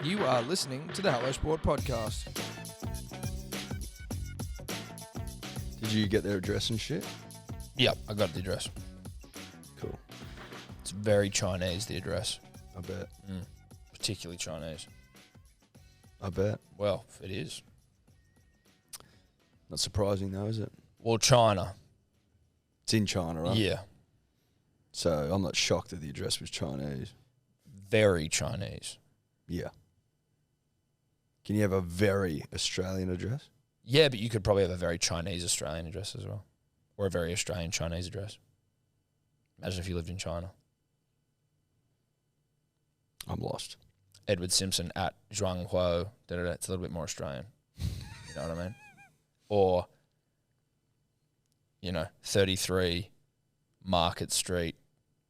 You are listening to the Hello Sport podcast. Did you get their address and shit? Yep, I got the address. Cool. It's very Chinese, the address. I bet. Particularly Chinese. I bet. Well, it is. Not surprising though, is it? Well, China. It's in China, right? Yeah. So I'm not shocked that the address was Chinese. Very Chinese. Yeah. Can you have a very Australian address? Yeah, but you could probably have a very Chinese Australian address as well. Or a very Australian Chinese address. Imagine if you lived in China. I'm lost. Edward Simpson at Zhuanghuo. Da-da-da. It's a little bit more Australian. You know what I mean? Or, 33 Market Street,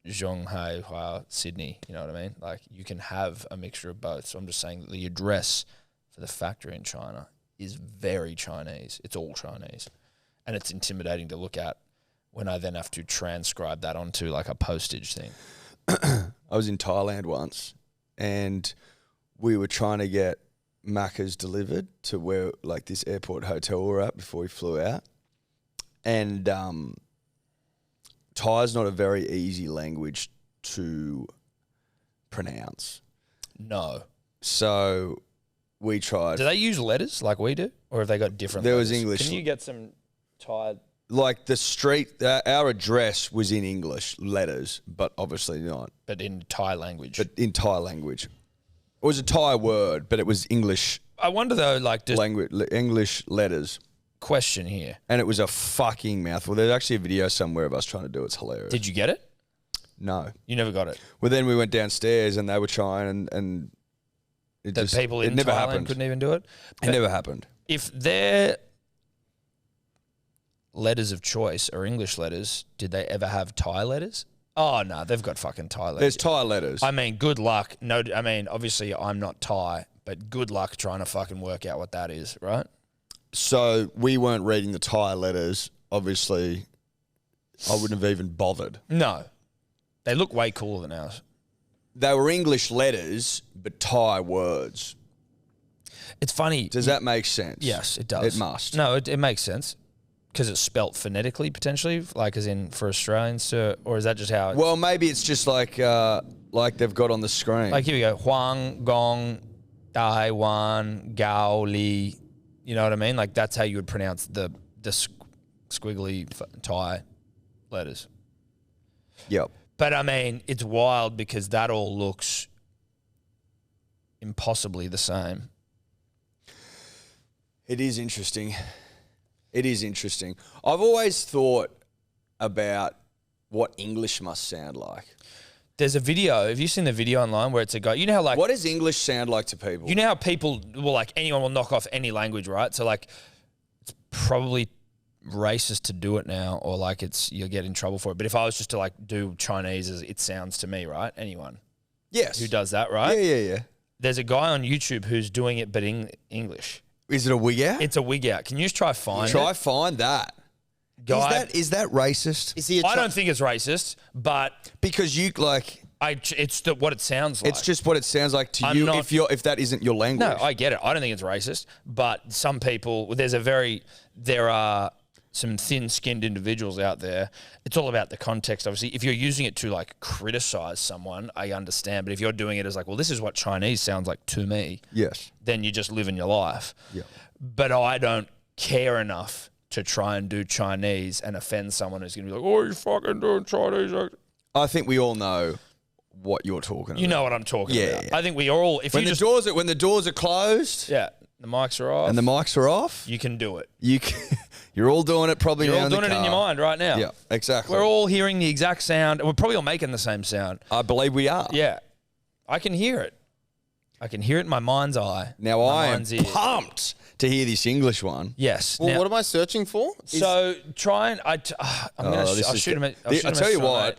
Zhonghai, Sydney. You know what I mean? Like, you can have a mixture of both. So I'm just saying that the address for the factory in China is very Chinese. It's all Chinese. And it's intimidating to look at when I then have to transcribe that onto like a postage thing. I was in Thailand once and we were trying to get Maccas delivered to where like this airport hotel we were at before we flew out. And Thai is not a very easy language to pronounce. No. So we tried. Do they use letters like we do? Or have they got different There letters? was English. Can you get some Thai? Like the street, our address was in English letters, but obviously not. But in Thai language. But in Thai language. It was a Thai word, but it was English I wonder though, like, just language, English letters. question here. And it was a fucking mouthful. There's actually a video somewhere of us trying to do it. It's hilarious. Did you get it? No. You never got it. Well, then we went downstairs and they were trying and it The just, people it in never Thailand happened. couldn't even do it? It never happened. If their letters of choice are English letters, did they ever have Thai letters? Oh, no, they've got fucking Thai letters. There's Thai letters. I mean, good luck. No, I mean, obviously I'm not Thai, but good luck trying to fucking work out what that is, right? So we weren't reading the Thai letters. Obviously, I wouldn't have even bothered. No. They look way cooler than ours. They were English letters, but Thai words. It's funny. Does that make sense? Yes, it does. It must. No, it makes sense. Because it's spelt phonetically, potentially, like as in for Australians to, or is that just how it's... Well, maybe it's just like they've got on the screen. Like, here we go. Huang, Gong, Dai, Wan, Gao, Li. You know what I mean? Like, that's how you would pronounce the squiggly Thai letters. Yep. But, I mean, it's wild because that all looks impossibly the same. It is interesting. It is interesting. I've always thought about what English must sound like. There's a video. Have you seen the video online where it's a guy? You know how, like... What does English sound like to people? You know how people, well, like, anyone will knock off any language, right? So, like, it's probably racist to do it now, or, like, you'll get in trouble for it. But if I was just to, like, do Chinese as it sounds to me, right? Anyone Yes. who does that, right? Yeah. There's a guy on YouTube who's doing it, but in English. Is it a wig out? It's a wig out. Can you just try find Try it? find that. Guy, Is that racist? Is he I don't think it's racist, but Because you like it's what it sounds like. it's just what it sounds like to I'm you not- if that isn't your language. No, I get it. I don't think it's racist, but some people, there are some thin-skinned individuals out there. It's all about the context, obviously. If you're using it to, like, criticize someone, I understand. But if you're doing it as, like, well, this is what Chinese sounds like to me, Yes. then you're just living your life. Yeah. But I don't care enough to try and do Chinese and offend someone who's going to be like, oh, you're fucking doing Chinese. I think we all know what you're talking about. You know what I'm talking about. Yeah. I think we all, if when you the just... when the doors are closed Yeah, the mics are off. and the mics are off, You can do it. you're all doing it probably You're now all in the doing it in car. your mind right now. Yeah, exactly. We're all hearing the exact sound. We're probably all making the same sound. I believe we are. Yeah. I can hear it. I can hear it in my mind's eye. Now my I am mind's ear. pumped to hear this English one. Yes. Well, Now- what am I searching for? so try and... I'm going Oh, this to is shoot him. I tell you what.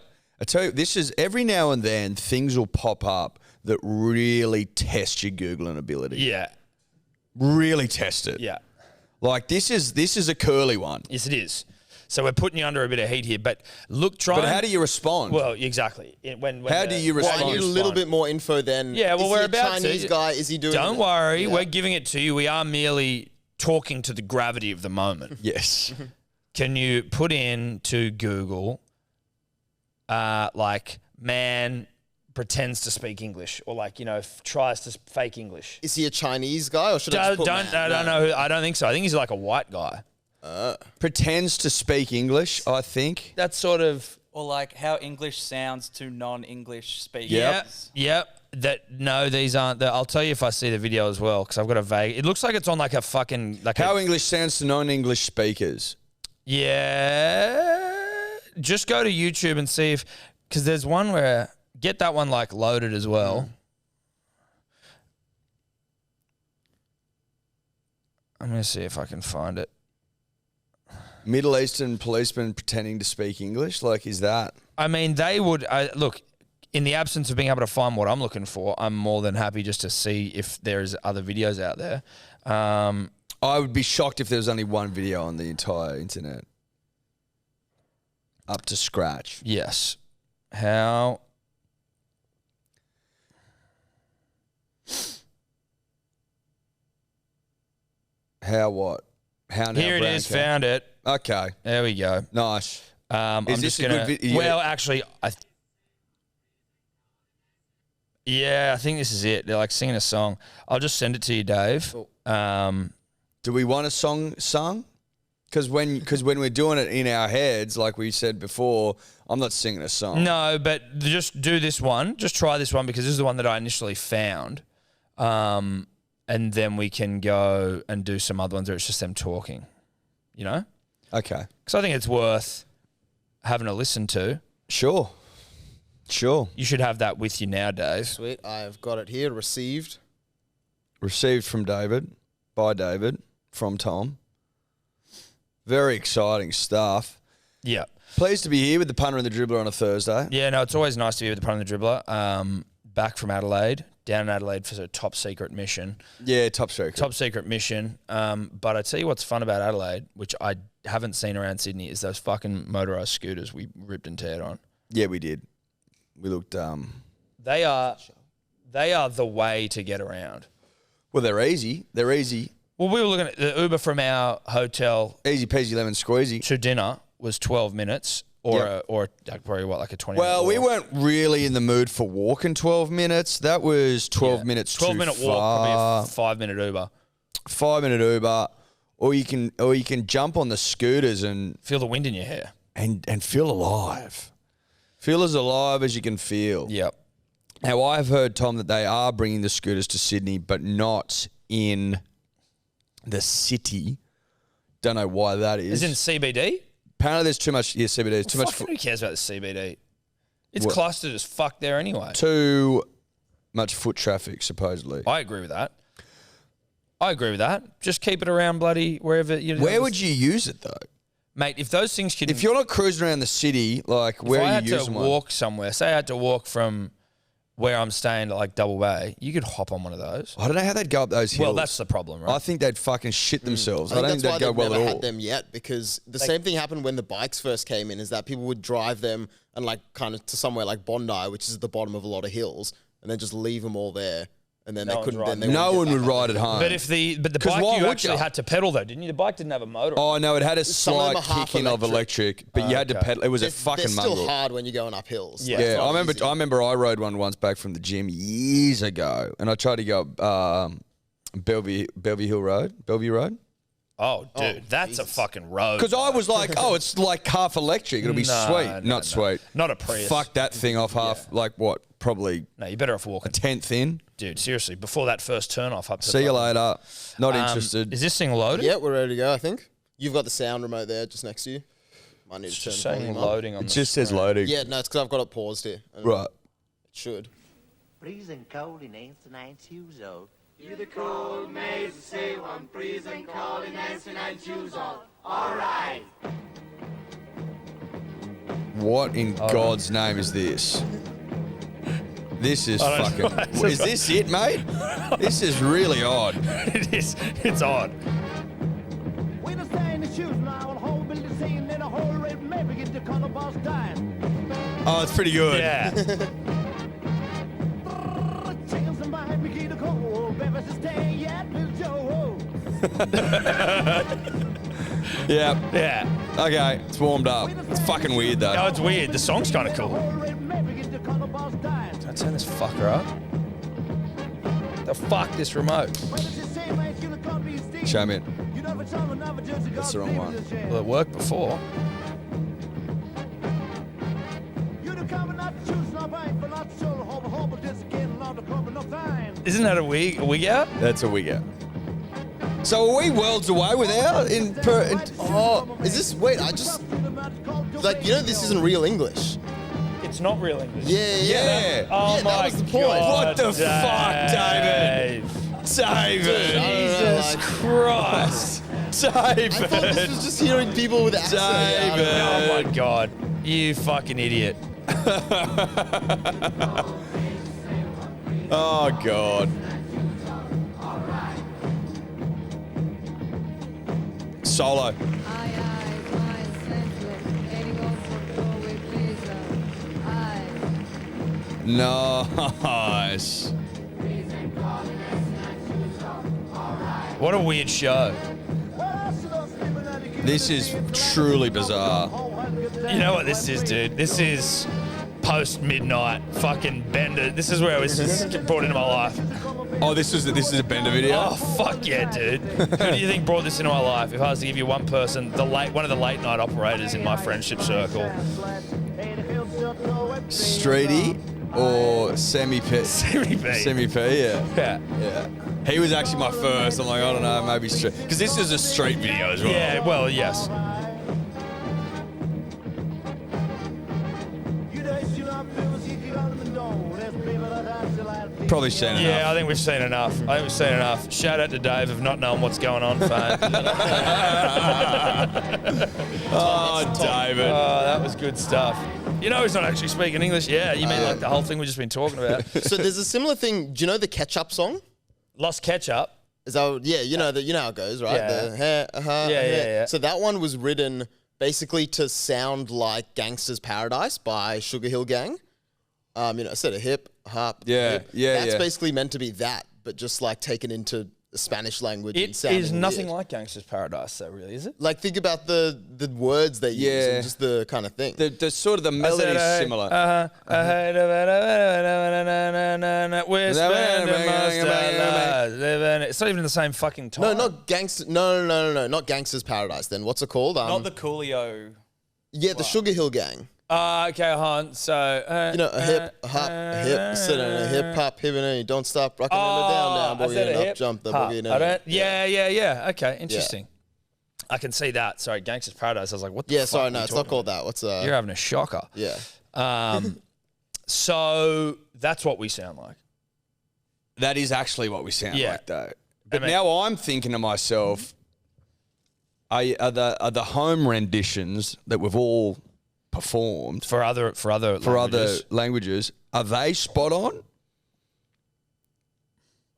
This is every now and then things will pop up that really test your Googling ability. Yeah. Really test it. Yeah. Like this is a curly one. Yes, it is. So we're putting you under a bit of heat here. But But how do you respond? Well, exactly. How do you respond? Well, I need a little bit more info then. Yeah, well, is we're he about a Chinese to. guy? Is he doing Don't worry. Yeah. We're giving it to you. We are merely talking to the gravity of the moment. Yes. Can you put in to Google, like, man pretends to speak English, or like, tries to fake English? Is he a Chinese guy, or should I just put man? I don't know. I don't think so. I think he's like a white guy. Pretends to speak English, I think. That's sort of. Or like how English sounds to non-English speakers. Yep. These aren't. I'll tell you if I see the video as well, because I've got a vague. It looks like it's on like a fucking How English sounds to non-English speakers. Yeah. Just go to YouTube and see because there's one where get that one like loaded as well. I'm gonna see if I can find it. Middle Eastern policemen pretending to speak English, like, is that? I mean, they would look. In the absence of being able to find what I'm looking for, I'm more than happy just to see if there's other videos out there. I would be shocked if there was only one video on the entire internet. Up to scratch. Yes. How? How what? How now? Here it is. Found it. Okay. There we go. Nice. I'm Is just this a gonna. good video? Well, actually, yeah, I think this is it. They're like singing a song. I'll just send it to you, Dave. Do we want a song sung? Because when we're doing it in our heads, like we said before, I'm not singing a song. No, but just do this one. Just try this one because this is the one that I initially found. And then we can go and do some other ones where it's just them talking, Okay. Because I think it's worth having a listen to. Sure. You should have that with you now, Dave. Sweet, I've got it here. Received. Received from David, by David, from Tom. Very exciting stuff. Yeah. Pleased to be here with the punter and the dribbler on a Thursday. Yeah, no, it's always nice to be with the punter and the dribbler. Back from Adelaide, down in Adelaide for a top secret mission. Yeah, top secret. Top secret mission. But I tell you what's fun about Adelaide, which I haven't seen around Sydney, is those fucking motorised scooters we ripped and teared on. Yeah, we did. We looked. They are the way to get around. Well, they're easy. They're easy. Well, we were looking at the Uber from our hotel Easy peasy lemon squeezy. to dinner was 12 minutes, or probably like a 20. Well, minute we walk. weren't really in the mood for walking 12 minutes. That was 12 minutes 12 too minute far. walk, probably a 5 minute Uber. 5 minute Uber, or you can jump on the scooters and Feel the wind in your hair. feel alive. Feel as alive as you can feel. Yep. Now, I've heard, Tom, that they are bringing the scooters to Sydney, but not in the city. Don't know why that is. Is in CBD? Apparently there's too much, CBD, there's too much Who cares about the CBD? It's What? clustered as fuck there anyway. too much foot traffic, supposedly. I agree with that. Just keep it around bloody wherever you. Where would you use it, though? mate? If those things could, If you're not cruising around the city, like, where if I are had you to using one? walk somewhere, say I had to walk from where I'm staying to like Double Bay, you could hop on one of those. I don't know how they'd go up those hills. Well, that's the problem, right? I think they'd fucking shit themselves. I I don't think think that's they'd why go they've well never at all. had them yet, because the same thing happened when the bikes first came in, is that people would drive them and like kind of to somewhere like Bondi, which is at the bottom of a lot of hills, and then just leave them all there, and then No they one's couldn't. Then riding they them. No wouldn't one get would back on ride them. at home. but the 'Cause bike why you would actually you? had to pedal though, didn't you? The bike didn't have a motor. Oh, no, it had a Some of them slight are half kick in of electric, but you had to okay. pedal. It was a They're fucking still mongrel. hard when you're going up hills. Yeah. Like, it's Yeah, not I easy. remember I rode one once back from the gym years ago, and I tried to go up Bellevue Road. Oh, dude, that's a Jesus. fucking road. Because I was like, oh, it's like half electric. It'll be No, sweet. no, Not no. sweet. Not a Prius. Fuck that thing off half, like what, probably No, you're better off a walking. tenth in. Dude, seriously, before that first turn off up to See you the- later. Not interested. Is this thing loaded? Yeah, we're ready to go. I think you've got the sound remote there, just next to you. Might need It's to turn just the saying volume up. loading on It the just says screen. loading. Yeah, no, it's because I've got it paused here. Right. It should. Freezing cold in 89 years old. What in God's name is this? This is fucking. Is this it, mate? This is really odd. It is. It's odd. When I stand in shoes now, I'll hold the scene in a hole. Oh, it's pretty good. Yeah. Yeah. Yeah. Okay, it's warmed up. It's fucking weird though. No, it's weird. The song's kind of cool. Can I turn this fucker up? The fuck, this remote? Show me it. That's the wrong one. Well, it worked before. Isn't that a wig out? That's a wig out. So are we worlds away with our Oh, is this? Wait, I just like this isn't real English. It's not real English. Yeah. Oh Yeah, my that was the point. God, What the fuck, David? David. Jesus Christ. David. I thought this was just hearing people with accents. David. Oh my God. You fucking idiot. Oh God. Solo. Nice. What a weird show. This is truly bizarre. You know what this is, dude? This is post-midnight fucking Bender. This is where I was just brought into my life. Oh, this is a Bender video. Oh, fuck yeah, dude. Who do you think brought this into my life? If I was to give you one person, one of the late night operators in my friendship circle. Streety or Semi P? Semi P. Semi P, yeah. Yeah. Yeah. He was actually my first. I'm like, I don't know, maybe street. Because this is a street video as well. Yeah, well, yes. Probably seen enough. Yeah, I think we've seen enough. Shout out to Dave of not knowing what's going on, fame. Oh, David. Oh, that was good stuff. You know he's not actually speaking English. Yeah, you mean like the whole thing we've just been talking about. So there's a similar thing. Do you know the Ketchup song? Lost Ketchup. Is that, yeah, you know how it goes, right? Yeah. The, Yeah. So that one was written basically to sound like Gangsta's Paradise by Sugar Hill Gang. Instead of hip, hop, Yeah, hip. yeah, That's yeah. basically meant to be that, but just like taken into the Spanish language. and It sounding is nothing weird. like Gangsta's Paradise, though, really, is it? Like, think about the words they use Yeah. and just the kind of thing. The sort of the melody's similar. We're spending most of our lives living. It's not even the same fucking time. No, not Gangsta. No, not Gangsta's Paradise. Then what's it called? Not the Coolio. Yeah, the Sugar Hill Gang. Okay, hon. So A hip, a hop, a hip, sit on a hip hop, hip and don't stop rocking down, I boogie said a and up, hip jump the hop. boogie and I up. don't. Yeah. Okay, interesting. I can see that. Sorry, Gangsta's Paradise. I was like, what the Yeah, fuck sorry, are no, you it's not talking called about? that. What's You're having a shocker. Yeah. So that's what we sound like. That is actually what we sound Yeah. like, though. But I mean- now I'm thinking to myself, are the home renditions that we've all performed For other languages, are they spot on?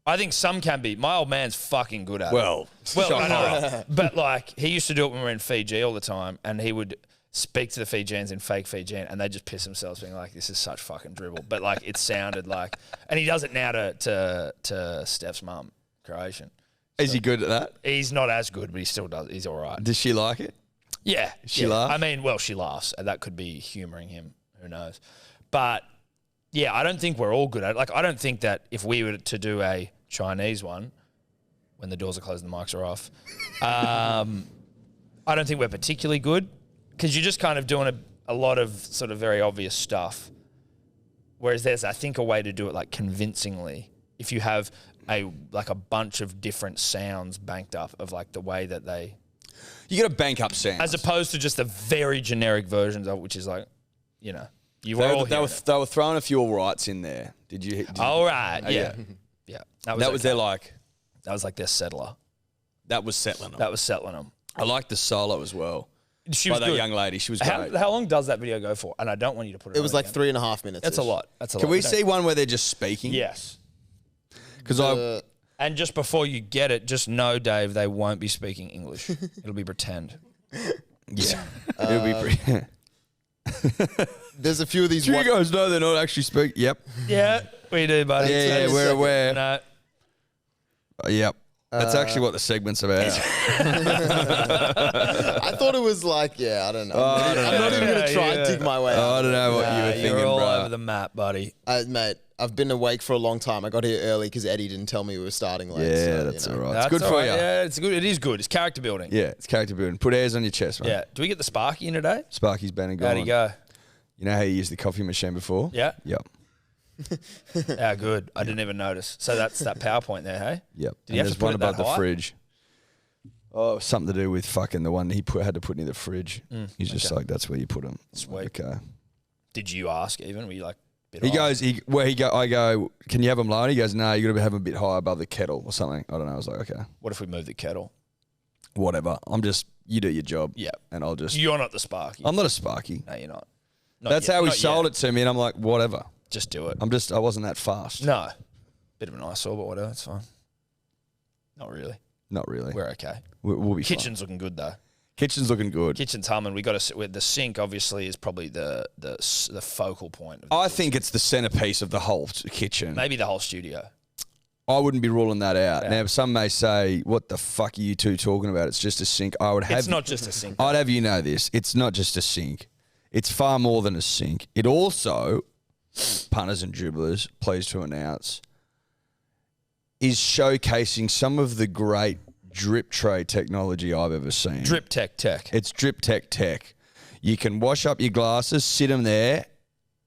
I think some can be. My old man's fucking good at it. Well, I know. But like, he used to do it when we were in Fiji all the time, and he would speak to the Fijians in fake Fijian, and they just piss themselves, being like, "This is such fucking dribble." But like, it sounded like, and he does it now to Steph's mum, Croatian. is he good at that? He's not as good, but he still does. He's all right. Does she like it? Yeah, She laugh? I mean, well, she laughs, and that could be humouring him. Who knows? But yeah, I don't think we're all good at it. Like, I don't think that if we were to do a Chinese one, when the doors are closed and the mics are off, I don't think we're particularly good, because you're just kind of doing a lot of sort of very obvious stuff. Whereas there's, I think, a way to do it like convincingly. If you have a bunch of different sounds banked up of like the way that they, You got to bank up sounds. as opposed to just the very generic versions of it, which is like, you know, you were they, all they, were, they were throwing a few all rights in there. Did you? all right, yeah, yeah. yeah. That was okay. their like. That was like their settler. That was settling them. That was settling them. I like the solo as well. She by was that good. young lady. She was How, great. how long does that video go for? And I don't want you to put it. It on was like again. 3.5 minutes. That's a lot. That's a lot. Can we don't- see one where they're just speaking? Yes. Because I. And just before you get it, just know, Dave, they won't be speaking English. It'll be pretend. Yeah. It'll be pretty. there's a few of these. Do you guys know they're not actually speaking? Yep. Yeah, we do, buddy. Yeah, we're aware. No. Yep. That's actually what the segment's about. I thought it was like, I don't know. I'm not even going to try and dig my way out. I don't know what you were thinking, You're all bro. over the map, buddy. Mate, I've been awake for a long time. I got here early because Eddie didn't tell me we were starting late. Yeah, so, that's all right. That's It's good all for right. you. Yeah, it's good. It is good. It's character building. Yeah, it's character building. Put hairs on your chest, man. Yeah. Do we get the Sparky in today? Sparky's been and gone. How'd he go? You know how you used the coffee machine before? Yeah. Yep. Yeah, good. I didn't even notice. So that's that PowerPoint there, hey? Yep. Did you have there's to put one it that above the high? fridge. Oh, something to do with fucking the one he had to put in the fridge. He's just okay. like, that's where you put them. Sweet. Okay. Did you ask even? Were you like, bit He high? goes, I go, can you have them low? And he goes, no, you got to have them a bit higher above the kettle or something. I don't know. I was like, okay, What if we move the kettle? whatever. You do your job. Yeah. And I'll just. You're not the Sparky. I'm not a Sparky. No, you're not. That's how he sold it to me, and I'm like, whatever. Just do it. I wasn't that fast. No. Bit of an eyesore, but whatever. It's fine. Not really. Not really. We're okay. We'll be Kitchen's looking good though. fine. Kitchen's looking good. Kitchen's humming. We got to sit with the sink. Obviously, is probably the focal point. Of the I kitchen. think it's the centerpiece of the whole kitchen. Maybe the whole studio. I wouldn't be ruling that out. Yeah. Now, some may say, what the fuck are you two talking about? It's just a sink. It's not just a sink. I'd have you know this. It's not just a sink. It's far more than a sink. It also, punters and dribblers, pleased to announce, is showcasing some of the great drip tray technology I've ever seen. Drip tech. It's drip tech. You can wash up your glasses, sit them there,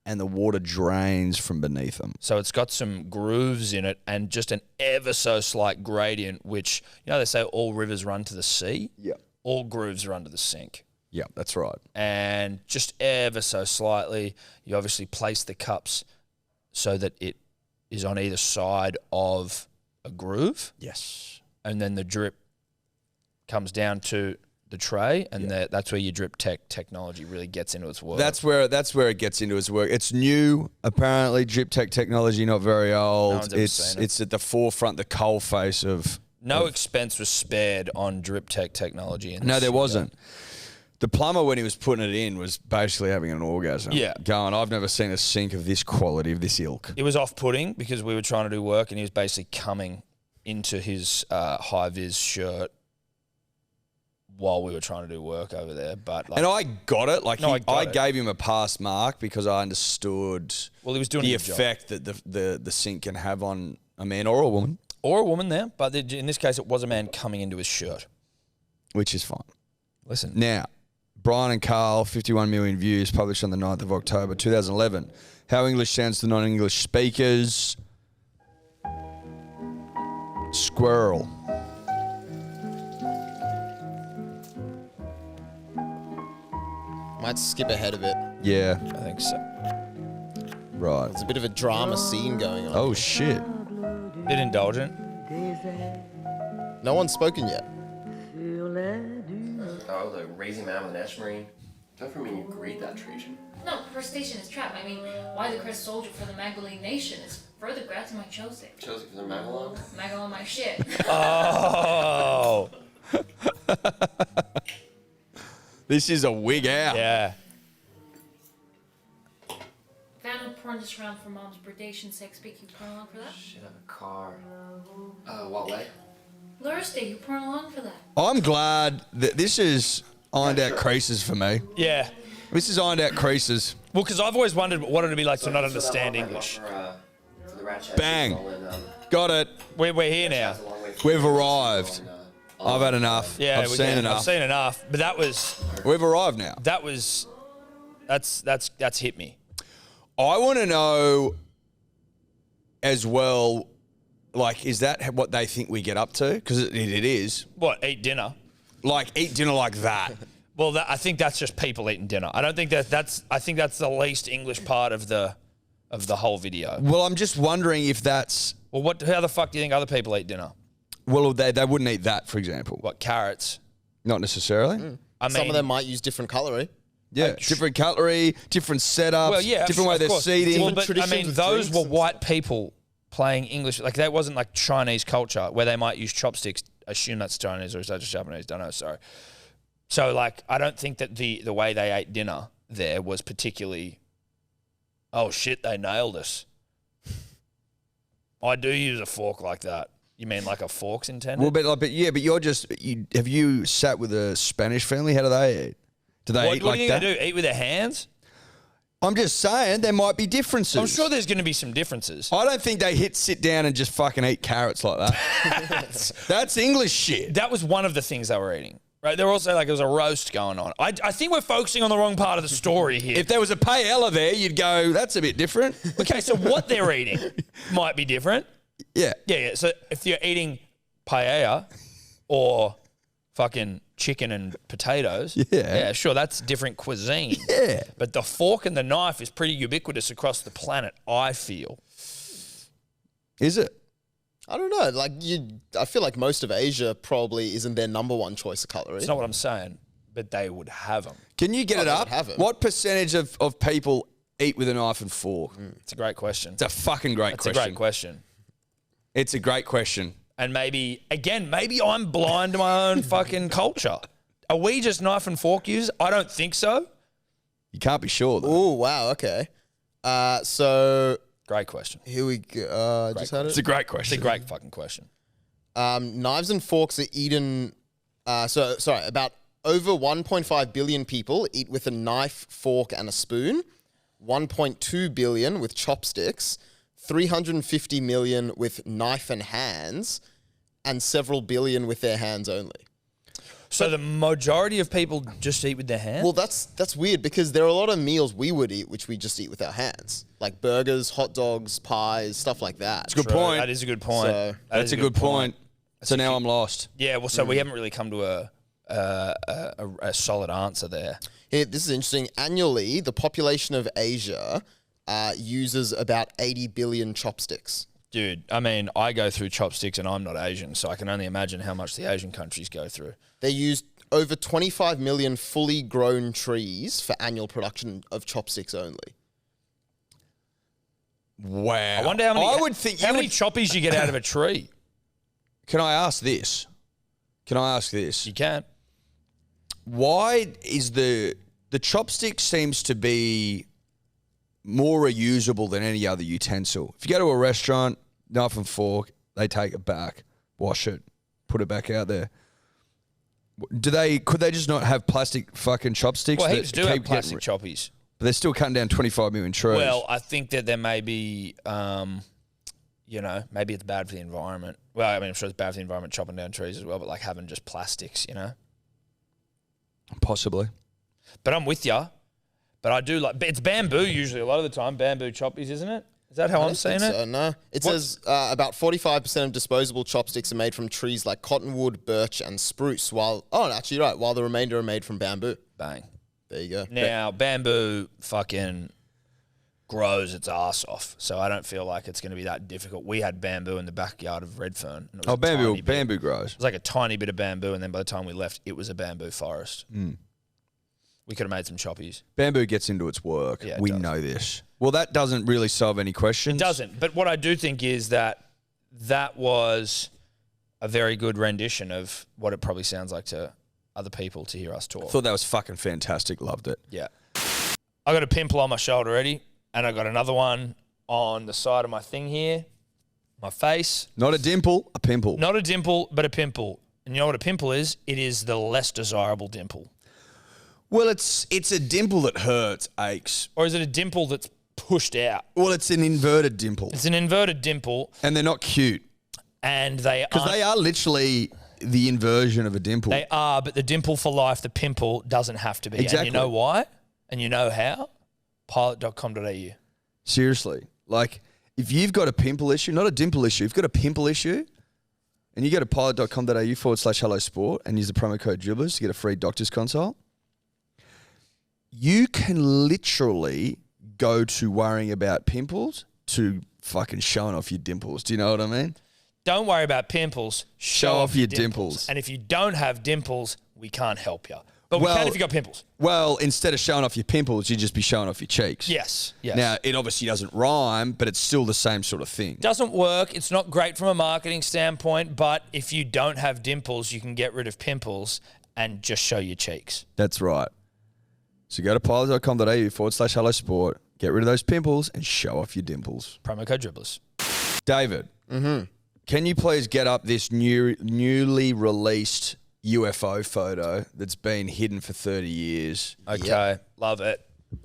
and the water drains from beneath them. So it's got some grooves in it and just an ever so slight gradient, which, they say all rivers run to the sea. Yeah. All grooves run to the sink. Yeah, that's right. And just ever so slightly, you obviously place the cups so that it is on either side of a groove. Yes. And then the drip comes down to the tray, and that's where your drip technology really gets into its work. That's where it gets into its work. It's new, apparently. Drip tech technology, not very old. one's ever seen it. It's at the forefront, the coal face of. No expense was spared on drip technology. No, there wasn't. The plumber, when he was putting it in, was basically having an orgasm. Yeah. Going, I've never seen a sink of this quality, of this ilk. It was off-putting because we were trying to do work, and he was basically coming into his high-vis shirt while we were trying to do work over there. But And I got it. Like, No, I got I it. gave him a pass mark because I understood well, he was doing the a good job. effect that the sink can have on a man or a woman, Or a woman there, but in this case, it was a man coming into his shirt. which is fine. Listen. Now, Brian and Carl, 51 million views, published on the 9th of October 2011. How English sounds to non-English speakers. Squirrel. Might skip ahead a bit. Yeah, I think so. right. There's a bit of a drama scene going on. Oh, shit. Bit indulgent. No one's spoken yet. Oh, the raising man with an estuary. Don't for me you agreed that treason. No, crustacean is trapped. I mean, why the crest soldier for the Magaline nation is further gratitude my Chosik. Chelsea for the Magalon. Magalon my shit. Oh. This is a wig out. Yeah. Found a porn just around for mom's predation sex pic. You porn along for that? Shit, I have a car. What way? Luris Day, you porn along for that? I'm glad that this is ironed out creases for me. Yeah. This is ironed out creases. Well, because I've always wondered what it'd be like to not understand That's what I English. want for the rat chat. Bang. All in, Got it. We're here now. it's a long way from We've here. arrived. I've had enough. Yeah, I've seen enough. I've seen enough. But We've arrived now. that's hit me. I want to know as well, like, is that what they think we get up to? Because it is. What, eat dinner? Like, eat dinner like that. Well, I think that's just people eating dinner. I don't think that's. I think that's the least English part of the whole video. Well, I'm just wondering if that's. Well, how the fuck do you think other people eat dinner? Well, they wouldn't eat that, for example. What, carrots? Not necessarily. I mean, Some of them might use different cutlery. Yeah, different cutlery, different setups, well, yeah, different way of they're course. seating. Well, but I traditions mean, with those drinks were and white people playing English. Like, that wasn't like Chinese culture where they might use chopsticks. I assume that's Chinese, or is that just Japanese? Don't know. Sorry. So, like, I don't think that the way they ate dinner, there was particularly, oh shit, they nailed us. I do use a fork like that. You mean like a fork's intended? Well, but you're just. Have you sat with a Spanish family? How do they eat? Do they eat what like are you that? going to do? Eat with their hands? I'm just saying there might be differences. I'm sure there's going to be some differences. I don't think they sit down and just fucking eat carrots like that. That's English shit. That was one of the things they were eating. Right? They're also like, there was a roast going on. I think we're focusing on the wrong part of the story here. If there was a paella there, you'd go, that's a bit different. Okay, so what they're eating might be different. Yeah. Yeah. So if you're eating paella or fucking chicken and potatoes, yeah, sure, that's different cuisine. Yeah. But the fork and the knife is pretty ubiquitous across the planet, I feel. Is it? I don't know. Like I feel like most of Asia probably isn't their number one choice of cutlery. It's not what I'm saying, but they would have them. Can you get it they up? would have 'em. What percentage of people eat with a knife and fork? It's a great question. It's a fucking great It's question. a great question. It's a great question. And maybe I'm blind to my own fucking culture. Are we just knife and fork users? I don't think so. You can't be sure, though. Oh, wow. Okay. So Great question. here we go. Just had It's it. a great It's a question. great fucking question. Knives and forks are eaten. About over 1.5 billion people eat with a knife, fork, and a spoon. 1.2 billion with chopsticks. 350 million with knife and hands, and several billion with their hands only. So the majority of people just eat with their hands? Well, that's weird because there are a lot of meals we would eat which we just eat with our hands, like burgers, hot dogs, pies, stuff like that. It's a good point. That is a good point. So- That's a good point. So now I'm lost. Yeah, well, so we haven't really come to a solid answer there. Here, this is interesting. Annually, the population of Asia uses about 80 billion chopsticks. Dude, I mean, I go through chopsticks and I'm not Asian, so I can only imagine how much the Asian countries go through. They use over 25 million fully grown trees for annual production of chopsticks only. Wow. I wonder how many, I would think how many choppies you get out of a tree. Can I ask this? You can. Why is the chopstick seems to be more reusable than any other utensil? If you go to a restaurant, knife and fork, they take it back, wash it, put it back out there. Could they just not have plastic fucking chopsticks? Well, that heaps do have keep plastic getting- choppies. But they're still cutting down 25 million trees. Well, I think that there may be, maybe it's bad for the environment. Well, I mean, I'm sure it's bad for the environment chopping down trees as well, but like having just plastics, Possibly. But I'm with you. But I do like, it's bamboo usually a lot of the time, bamboo choppies, isn't it? Is that how I'm saying it? So, no. It says about 45% of disposable chopsticks are made from trees like cottonwood, birch, and spruce, while the remainder are made from bamboo. Bang. There you go. Now, bamboo fucking grows its ass off, so I don't feel like it's going to be that difficult. We had bamboo in the backyard of Redfern. And it was a tiny bit. Bamboo grows. It was like a tiny bit of bamboo, and then by the time we left, it was a bamboo forest. We could have made some choppies. Bamboo gets into its work. Yeah, it we does. know this. Well, that doesn't really solve any questions. It doesn't. But what I do think is that was a very good rendition of what it probably sounds like to other people to hear us talk. Thought that was fucking fantastic. Loved it. Yeah. I got a pimple on my shoulder already, and I got another one on the side of my thing here, my face. Not a dimple, a pimple. Not a dimple, but a pimple. And you know what a pimple is? It is the less desirable dimple. Well, it's a dimple that hurts, aches. Or is it a dimple that's pushed out? Well, it's an inverted dimple. It's an inverted dimple, And they're not cute. and they Because they are literally the inversion of a dimple. They are, but the dimple for life, the pimple, doesn't have to be. Exactly. And you know why? And you know how? Pilot.com.au. Seriously. Like, if you've got a pimple issue, not a dimple issue, if you've got a pimple issue, and you go to pilot.com.au/hello sport and use the promo code dribblers to get a free doctor's consult, you can literally go to worrying about pimples to fucking showing off your dimples. Do you know what I mean? Don't worry about pimples. Show off your dimples. And if you don't have dimples, we can't help you. But we can if you got pimples. Well, instead of showing off your pimples, you just be showing off your cheeks. Yes. Now, it obviously doesn't rhyme, but it's still the same sort of thing. Doesn't work. It's not great from a marketing standpoint, but if you don't have dimples, you can get rid of pimples and just show your cheeks. That's right. So go to pilot.com.au/hello sport, get rid of those pimples and show off your dimples. Promo code dribblers. David, can you please get up this newly released UFO photo that's been hidden for 30 years? Okay, love it.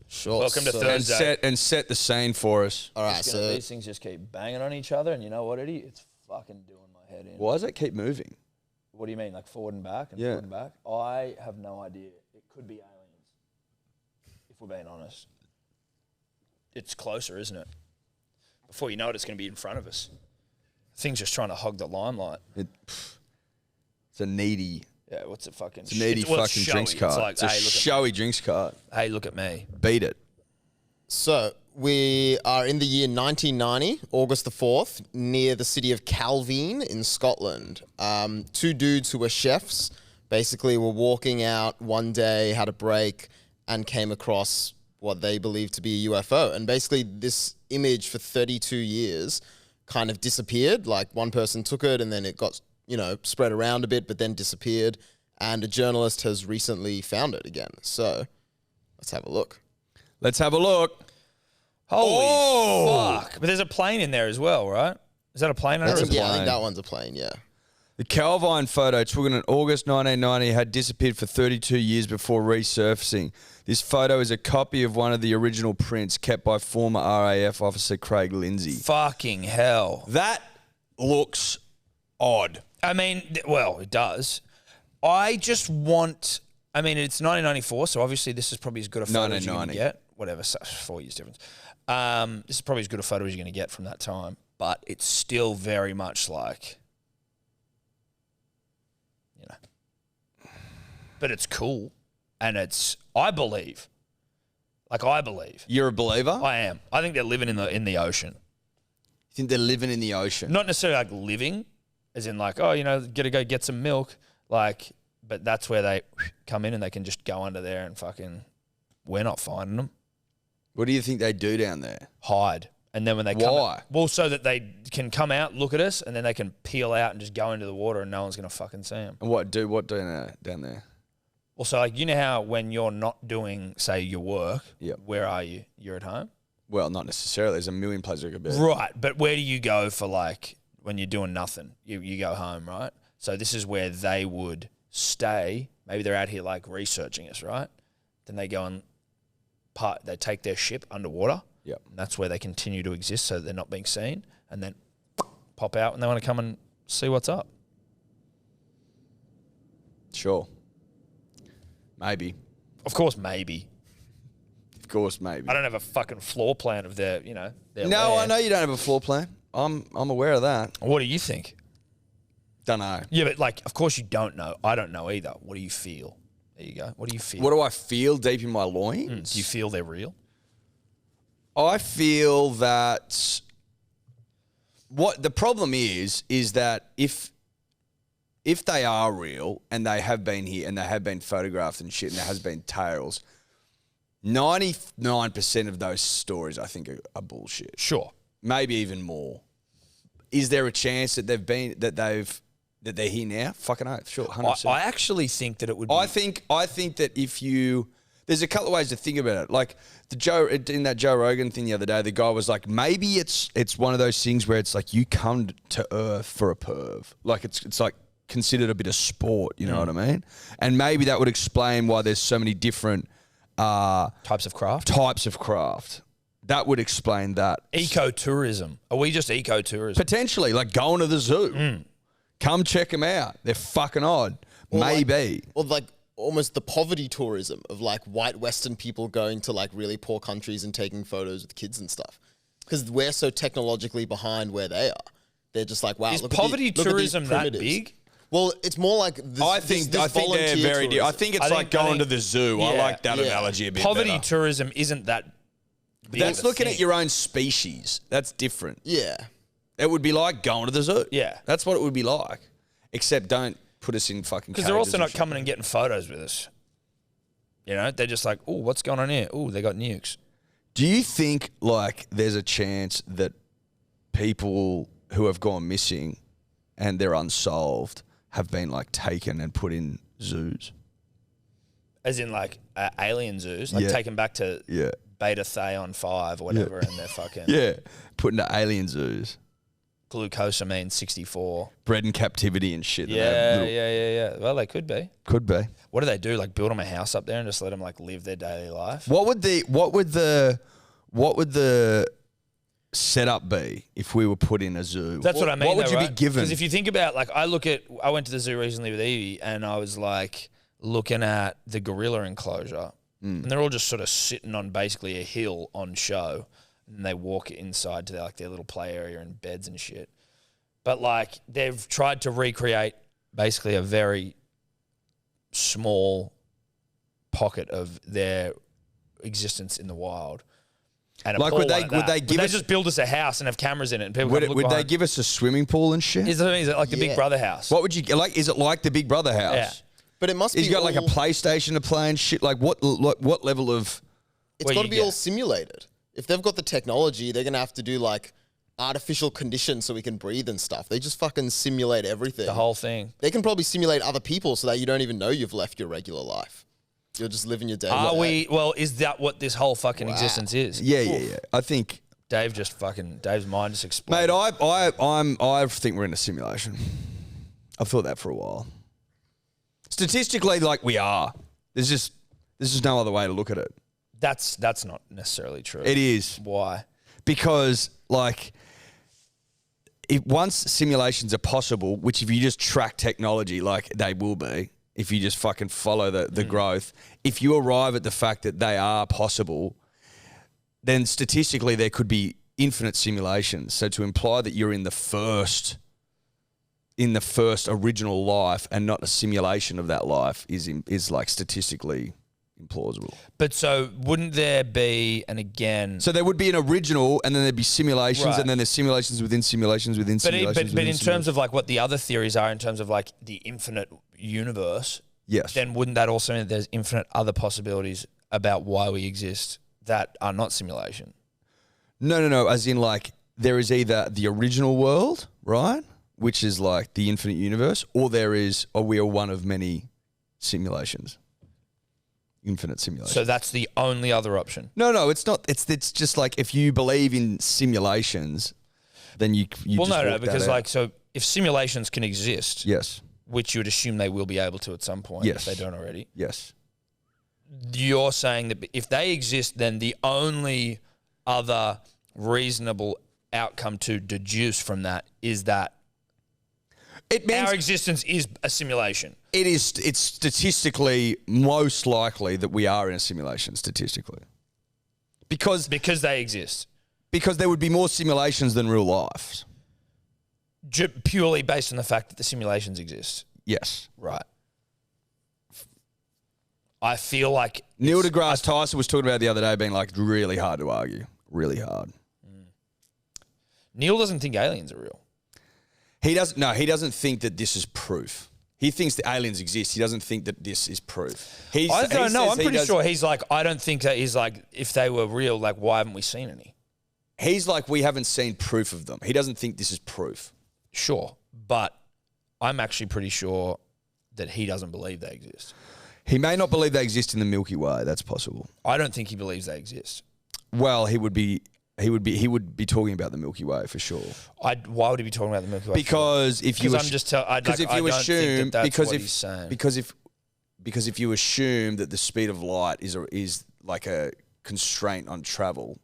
Sure. Welcome to so- Thursday. And set the scene for us. All right, so These things just keep banging on each other, and you know what, Eddie? It's fucking doing my head in. Why does it keep moving? What do you mean, like forward and back and Yeah. forward and back? I have no idea. It could be aliens, if we're being honest. It's closer, isn't it? Before you know it, it's going to be in front of us. Thing's just trying to hog the limelight. It's a needy, Yeah, what's it fucking? it's a needy well, fucking showy. drinks cart. It's like, It's a hey, look showy drinks cart. hey, look at me. Beat it. So we are in the year 1990, August the 4th, near the city of Calvine in Scotland. Two dudes who were chefs basically were walking out one day, had a break, and came across what they believed to be a UFO. And basically this image for 32 years kind of disappeared. Like one person took it and then it got, spread around a bit, but then disappeared. And a journalist has recently found it again. So let's have a look. Let's have a look. Holy fuck! But there's a plane in there as well, right? Is that a plane? That's Under it? yeah, I plane. think that one's a plane, yeah. The Calvine photo, taken in August 1990, had disappeared for 32 years before resurfacing. This photo is a copy of one of the original prints kept by former RAF officer Craig Lindsay. Fucking hell! That looks odd. I mean, well, it does. I just want. I mean, it's 1994, so obviously this is probably as good a photo as you're going to 1990. get. Whatever, 4 years difference. This is probably as good a photo as you're going to get from that time, but it's still very much like, but it's cool, and I believe. You're a believer? I am. I think they're living in the ocean. You think they're living in the ocean? Not necessarily like living, as in like, gotta go get some milk, like, but that's where they come in and they can just go under there and fucking, we're not finding them. What do you think they do down there? Hide. And then when they come Why? well, so that they can come out, look at us, and then they can peel out and just go into the water and no one's going to fucking see them. And what do down there? Well, so like, you know how when you're not doing, say, your work, Yep. where are you? You're at home? Well, not necessarily. There's a million places you could be. Right, but where do you go for like, when you're doing nothing? You go home, right? So this is where they would stay. Maybe they're out here like researching us, right? Then they go and they take their ship underwater. Yep. And that's where they continue to exist so that they're not being seen, and then pop out when they want to come and see what's up. Sure. Maybe. Of course, maybe. Of course, maybe. I don't have a fucking floor plan of their, their No, lair. I know you don't have a floor plan. I'm aware of that. What do you think? Don't know. Yeah, but like, of course you don't know. I don't know either. What do you feel? There you go. What do you feel? What do I feel deep in my loins? Do you feel they're real? I feel that what the problem is that if they are real and they have been here and they have been photographed and shit and there has been tales, 99% of those stories I think are bullshit. Sure. Maybe even more. Is there a chance that they're here now? Fucking oath, sure, 100%. I actually think that it would be... I think that if you, there's a couple of ways to think about it. Like in that Joe Rogan thing the other day, the guy was like, maybe it's one of those things where it's like you come to Earth for a perv. Like it's like considered a bit of sport. You know what I mean? And maybe that would explain why there's so many different types of craft. That would explain that. Ecotourism. Are we just ecotourism? Potentially, like going to the zoo. Come check them out. They're fucking odd. Or Maybe. Or like almost the poverty tourism of like white Western people going to like really poor countries and taking photos with kids and stuff. Because we're so technologically behind where they are. They're just like, wow, Is look poverty at these, look at these tourism that primitives. big? Well, it's more like this, I think they're very different. I think it's like going to the zoo. I yeah, like that analogy a bit Poverty better. tourism isn't that big. That's of a looking thing. at your own species. That's different. Yeah. It would be like going to the zoo. Yeah. That's what it would be like. Except don't put us in fucking Because they're also cages not and shit. coming and getting photos with us. You know, they're just like, oh, what's going on here? Oh, they got nukes. Do you think like there's a chance that people who have gone missing and they're unsolved have been like taken and put in zoos? As in like alien zoos, like Yeah. take them back to Yeah. Beta Theon 5 or whatever, and they're fucking Yeah. Put into alien zoos. glucosamine 64. Bred in captivity and shit. Yeah. Well, they could be. Could be. What do they do? Like build them a house up there and just let them like live their daily life? What would the setup be if we were put in a zoo? That's what I mean. What would though, you right? be given? Because if you think about, like, I went to the zoo recently with Evie, and I was like looking at the gorilla enclosure, and they're all just sort of sitting on basically a hill on show, and they walk inside to their little play area and beds and shit. But like they've tried to recreate basically a very small pocket of their existence in the wild. And Like, would they give us just build us a house and have cameras in it? And people would, come look would they behind? give us a swimming pool and shit? Is it like the Big Yeah. Brother house? What would you like? Is it like the Big Brother house? Yeah. But it must be He's got like a all- PlayStation to play and shit. Like what level of? It's Well, got to you be get- all simulated. If they've got the technology, they're going to have to do like artificial conditions so we can breathe and stuff. They just fucking simulate everything. The whole thing. They can probably simulate other people so that you don't even know you've left your regular life. You're just living your day. Are life. we? Well, is that what this whole fucking existence is? Yeah. I think, Dave's mind just exploded. mate. I think we're in a simulation. I've thought that for a while. Statistically, like we are. There's just no other way to look at it. That's not necessarily true. It is. Why? Because like once simulations are possible, which if you just track technology like they will be, if you just fucking follow the growth, if you arrive at the fact that they are possible, then statistically there could be infinite simulations. So to imply that you're in the first original life and not a simulation of that life is like statistically implausible. But so wouldn't there be? And again, So there would be an original, and then there'd be simulations, Right. and then there's simulations within simulations within but simulations. in terms of like what the other theories are, in terms of like the infinite universe, yes, then wouldn't that also mean that there's infinite other possibilities about why we exist that are not simulation? no, as in like there is either the original world, right, which is like the infinite universe, or we are one of many simulations, infinite simulations. So that's the only other option. No, it's not. It's just like if you believe in simulations, then you Well, just no, walk that because out. like so if simulations can exist, yes, which you would assume they will be able to at some point Yes. if they don't already. yes. You're saying that if they exist, then the only other reasonable outcome to deduce from that is that It means our existence is a simulation. it's statistically most likely that we are in a simulation statistically. Because They exist. there would be more simulations than real lives. Purely based on the fact that the simulations exist. Yes. Right. I feel like Neil deGrasse Tyson was talking about the other day being like really hard to argue. Really hard. Neil doesn't think aliens are real. He doesn't think that this is proof. He thinks the aliens exist. He doesn't think that this is proof. I don't know. I'm pretty sure he's like, I don't think that he's like, if they were real, like, why haven't we seen any? He's like, we haven't seen proof of them. He doesn't think this is proof. Sure. But I'm actually pretty sure that he doesn't believe they exist. He may not believe they exist in the Milky Way. That's possible. I don't think he believes they exist. Well, he would be talking about the Milky Way for sure. Why would he be talking about the Milky Way? Because if you I'm just because if you assume because he's saying. because if you assume that the speed of light is like a constraint on travel,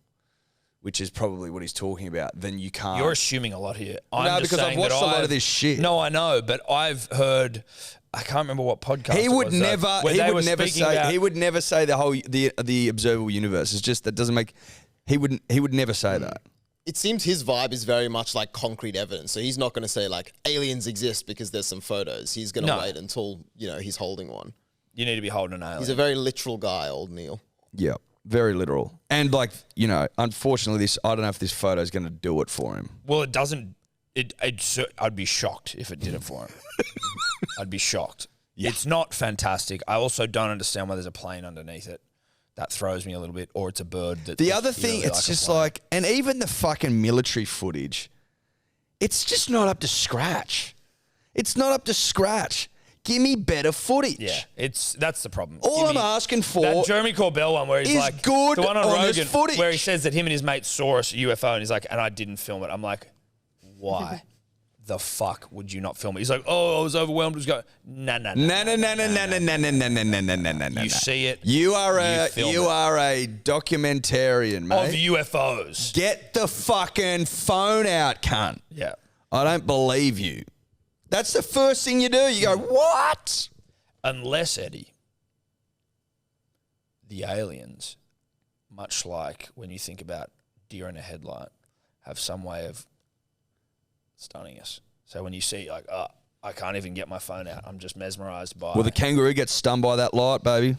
which is probably what he's talking about, then you can't. You're assuming a lot here. I'm No, just because I've saying watched that a lot of this shit. No, I know, but I've heard. I can't remember what podcast. He it would was, though, never. where He they were would never speaking say. about- He would never say the observable universe. It's just that doesn't make. He would never say that. It seems his vibe is very much like concrete evidence. So he's not going to say like aliens exist because there's some photos. He's going to No. wait until, he's holding one. You need to be holding an alien. He's a very literal guy, old Neil. Yeah, very literal. And like unfortunately, I don't know if this photo is going to do it for him. Well, it doesn't. I'd be shocked if it did it for him. I'd be shocked. Yeah. It's not fantastic. I also don't understand why there's a plane underneath it. That throws me a little bit. Or it's a bird. That The looks other thing, eerily it's a just plane. like, and even the fucking military footage, it's just not up to scratch. It's not up to scratch. Give me better footage. Yeah, that's the problem. All I'm asking for that Jeremy Corbell one where he's is like good the one on honest Rogan footage. where he says that him and his mate saw a UFO and he's like, and I didn't film it. I'm like, why the fuck would you not film it? He's like, oh, I was overwhelmed. Just go, no. You see it. You are a film documentarian, mate. of UFOs. Get the fucking phone out, cunt. Yeah. I don't believe you. That's the first thing you do. You go, what? Unless, Eddie, the aliens, much like when you think about deer in a headlight, have some way of stunning us. So when you see, like, oh, I can't even get my phone out. I'm just mesmerized by... Well, the kangaroo gets stunned by that light, baby.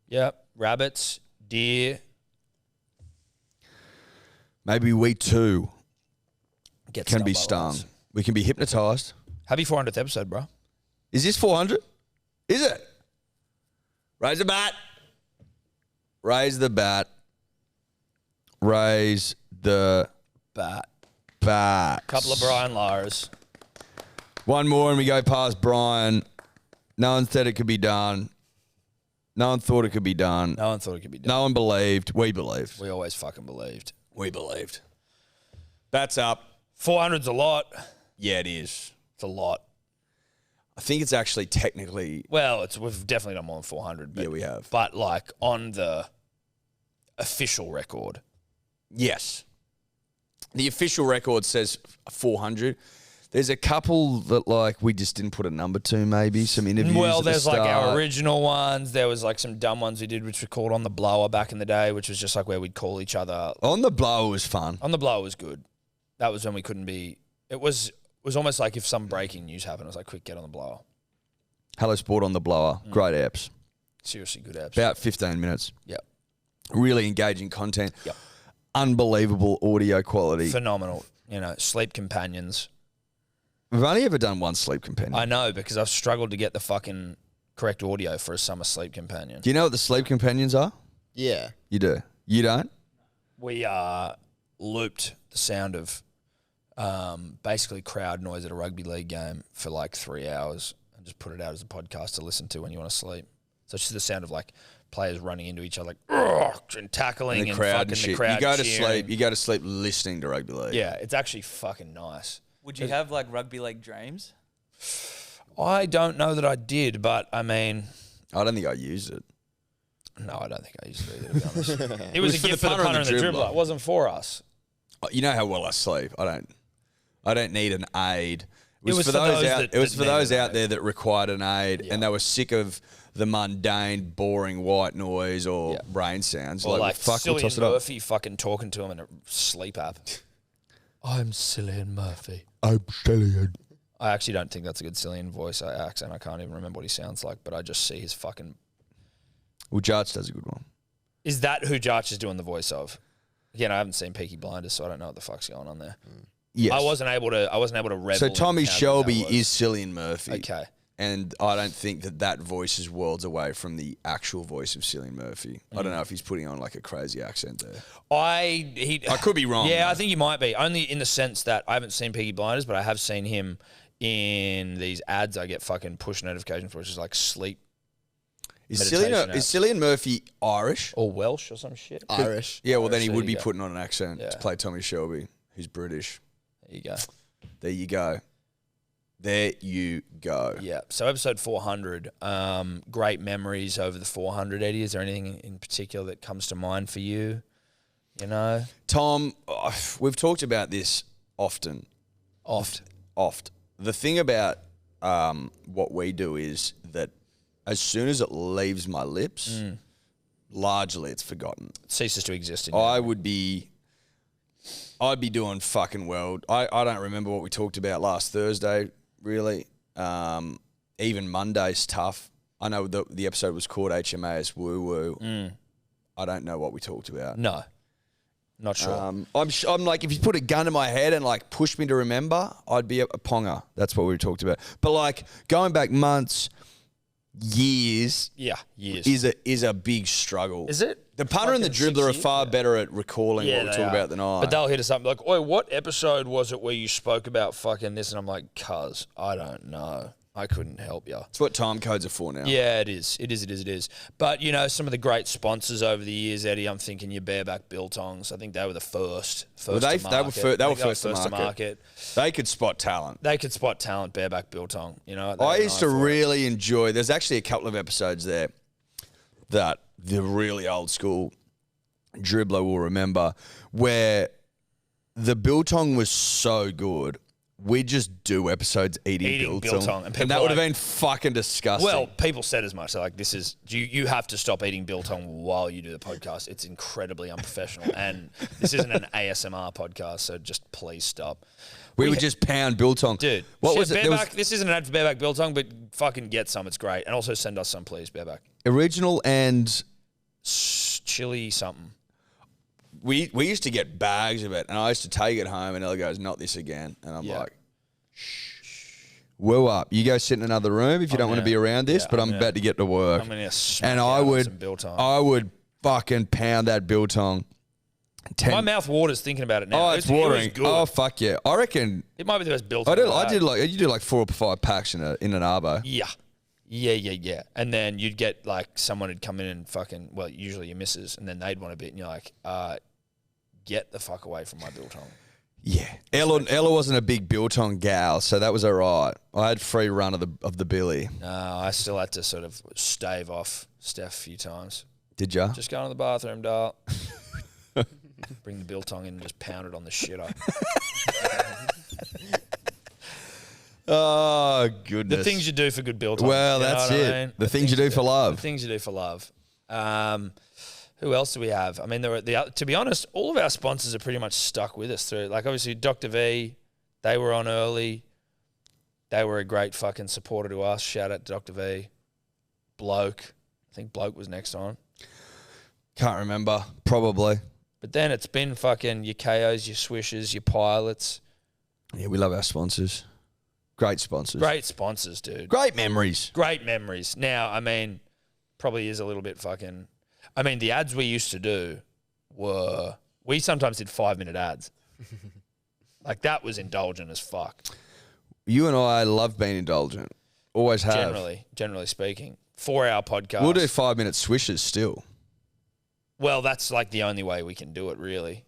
Yep. Rabbits, deer. Maybe we too Get can be by stung. lights. We can be hypnotized. Happy 400th episode, bro. Is this 400? Is it? Raise the bat. Raise the bat. Raise the Bat. bat. Couple of Brian Laras. One more and we go past Brian. No one said it could be done. No one thought it could be done. No one thought it could be done. No one believed. We believed. We always fucking believed. We believed. That's up. 400's a lot. Yeah, it is. It's a lot. I think it's actually technically... Well, we've definitely done more than 400. But, Yeah, we have. But, like, on the official record. Yes. The official record says 400. There's a couple that, like, we just didn't put a number to, maybe. Some interviews Well, at the there's, like, our start. original ones. There was, like, some dumb ones we did, which were called On the Blower back in the day, which was just, like, where we'd call each other. On the blower was fun. On the Blower was good. That was when we couldn't be... It was almost like if some breaking news happened, it was like, quick, get on the Blower. Hello Sport on the blower. Great apps. Seriously good apps. About 15 minutes. Yep. Really engaging content. Yep. Unbelievable audio quality. Phenomenal. Sleep companions. We've only ever done one sleep companion. I know, because I've struggled to get the fucking correct audio for a summer sleep companion. Do you know what the sleep companions are? Yeah. You do. You don't? We looped the sound of basically crowd noise at a rugby league game for like 3 hours and just put it out as a podcast to listen to when you want to sleep. So it's just the sound of like players running into each other, like, and tackling and crowd fucking and shit. the crowd You go to cheering. sleep. You go to sleep listening to rugby league. Yeah, it's actually fucking nice. Would you have like rugby league dreams? I don't know that I did, but I mean, I don't think I used it. no, I don't think I used to either, to be honest. It was a for gift the for the punter and the dribbler. It wasn't for us. You know how well I sleep. I don't need an aid. It was for those out. that- It was that for those needed an out aid. there that required an aid, Yeah. and they were sick of the mundane, boring white noise or Yeah. brain sounds. Or like fuck, we'll Cillian toss it up. Murphy fucking talking to him in a sleep app. I'm Cillian Murphy. I'm Cillian. I actually don't think that's a good Cillian voice accent. I can't even remember what he sounds like, but I just see his fucking... Well, Jarts does a good one. Is that who Jarch is doing the voice of? Again, I haven't seen Peaky Blinders, so I don't know what the fuck's going on there. Yes. I wasn't able to revel. So in Tommy how good Shelby that was. is Cillian Murphy. Okay. And I don't think that voice is worlds away from the actual voice of Cillian Murphy. I don't know if he's putting on like a crazy accent there. I could be wrong. Yeah, though. I think he might be. Only in the sense that I haven't seen Peaky Blinders, but I have seen him in these ads I get fucking push notifications for, which is like sleep Is meditation Cillian Murphy Irish? or Welsh or some shit. Irish. Yeah, well, then he Irish, would there be you go. putting on an accent Yeah. to play Tommy Shelby, who's British. There you go. There you go. There you go. Yeah. So episode 400, great memories over the 400, Eddie. Is there anything in particular that comes to mind for you? You know? Tom, we've talked about this often. Oft. The thing about what we do is that as soon as it leaves my lips, largely it's forgotten. It ceases to exist in I'd be doing fucking well. I don't remember what we talked about last Thursday, really. Even Monday's tough. I know the episode was called HMAS Woo Woo. I don't know what we talked about. No. Not sure. I'm like, if you put a gun in my head and like push me to remember, I'd be a ponger. That's what we talked about. But like going back months, years yeah, years. is a big struggle. Is it? The punter and the fucking dribbler are 6 far years. better at recalling what we they talk are. about than I. But they'll hit us up like, "Oi, what episode was it where you spoke about fucking this?" And I'm like, "Cuz, I don't know. I couldn't help you." It's what time codes are for now. Yeah, it is. It is. But, you know, some of the great sponsors over the years, Eddie, I'm thinking your bareback biltongs. I think they were the first Well, to they market. were first to market. They could spot talent. They could spot talent, bareback biltong. You know, I used to really enjoy. There's actually a couple of episodes there that the really old school dribbler will remember, where the biltong was so good. We just do episodes eating biltong. And And that would have been fucking disgusting. Well, people said as much. They're like, this is, you have to stop eating biltong while you do the podcast. It's incredibly unprofessional. And this isn't an ASMR podcast, so just please stop. we would just pound biltong. Dude, What was it? There was Bareback, this isn't an ad for bareback biltong, but fucking get some. It's great. And also send us some, please, bareback. original and Chili something. we used to get bags of it, and I used to take it home, and Ella goes, "Not this again," and I'm Yeah. like, "Shh, whoa up! You go sit in another room if you don't want to be around this." yeah, But I'm I'm about to get to work, I'm going to smack and you I out on would, some biltong. I would fucking pound that biltong. My mouth waters thinking about it now. Oh, It it's was- it was watering. good. Oh, fuck yeah! I reckon It might be the best biltong. I did like you do like 4 or 5 packs in an arbo. Yeah. And then you'd get like someone would come in and fucking, well, usually your missus, and then they'd want a bit, and you're like, get the fuck away from my biltong. Yeah, Ella wasn't a big biltong gal, so that was all right. I had free run of the billy. No, I still had to sort of stave off Steph a few times. Did ya? Just go to the bathroom, doll. Bring the biltong in and just pound it on the shitter. Oh goodness! The things you do for good biltong. Well, you know that's what I it. mean? The things you do for love. The things you do for love. Who else do we have? I mean, to be honest, all of our sponsors are pretty much stuck with us through. Like, obviously, Dr. V, they were on early. They were a great fucking supporter to us. Shout out to Dr. V. Bloke. I think Bloke was next on. Can't remember. Probably. But then it's been fucking your KOs, your Swishes, your Pilots. Yeah, we love our sponsors. Great sponsors. Great sponsors, dude. Great memories. Great memories. Now, I mean, probably is a little bit fucking... I mean, the ads we used to do were... We sometimes did 5-minute ads. Like, that was indulgent as fuck. You and I love being indulgent. Always have. Generally speaking. 4-hour podcast. We'll do 5-minute swishes still. Well, that's like the only way we can do it, really.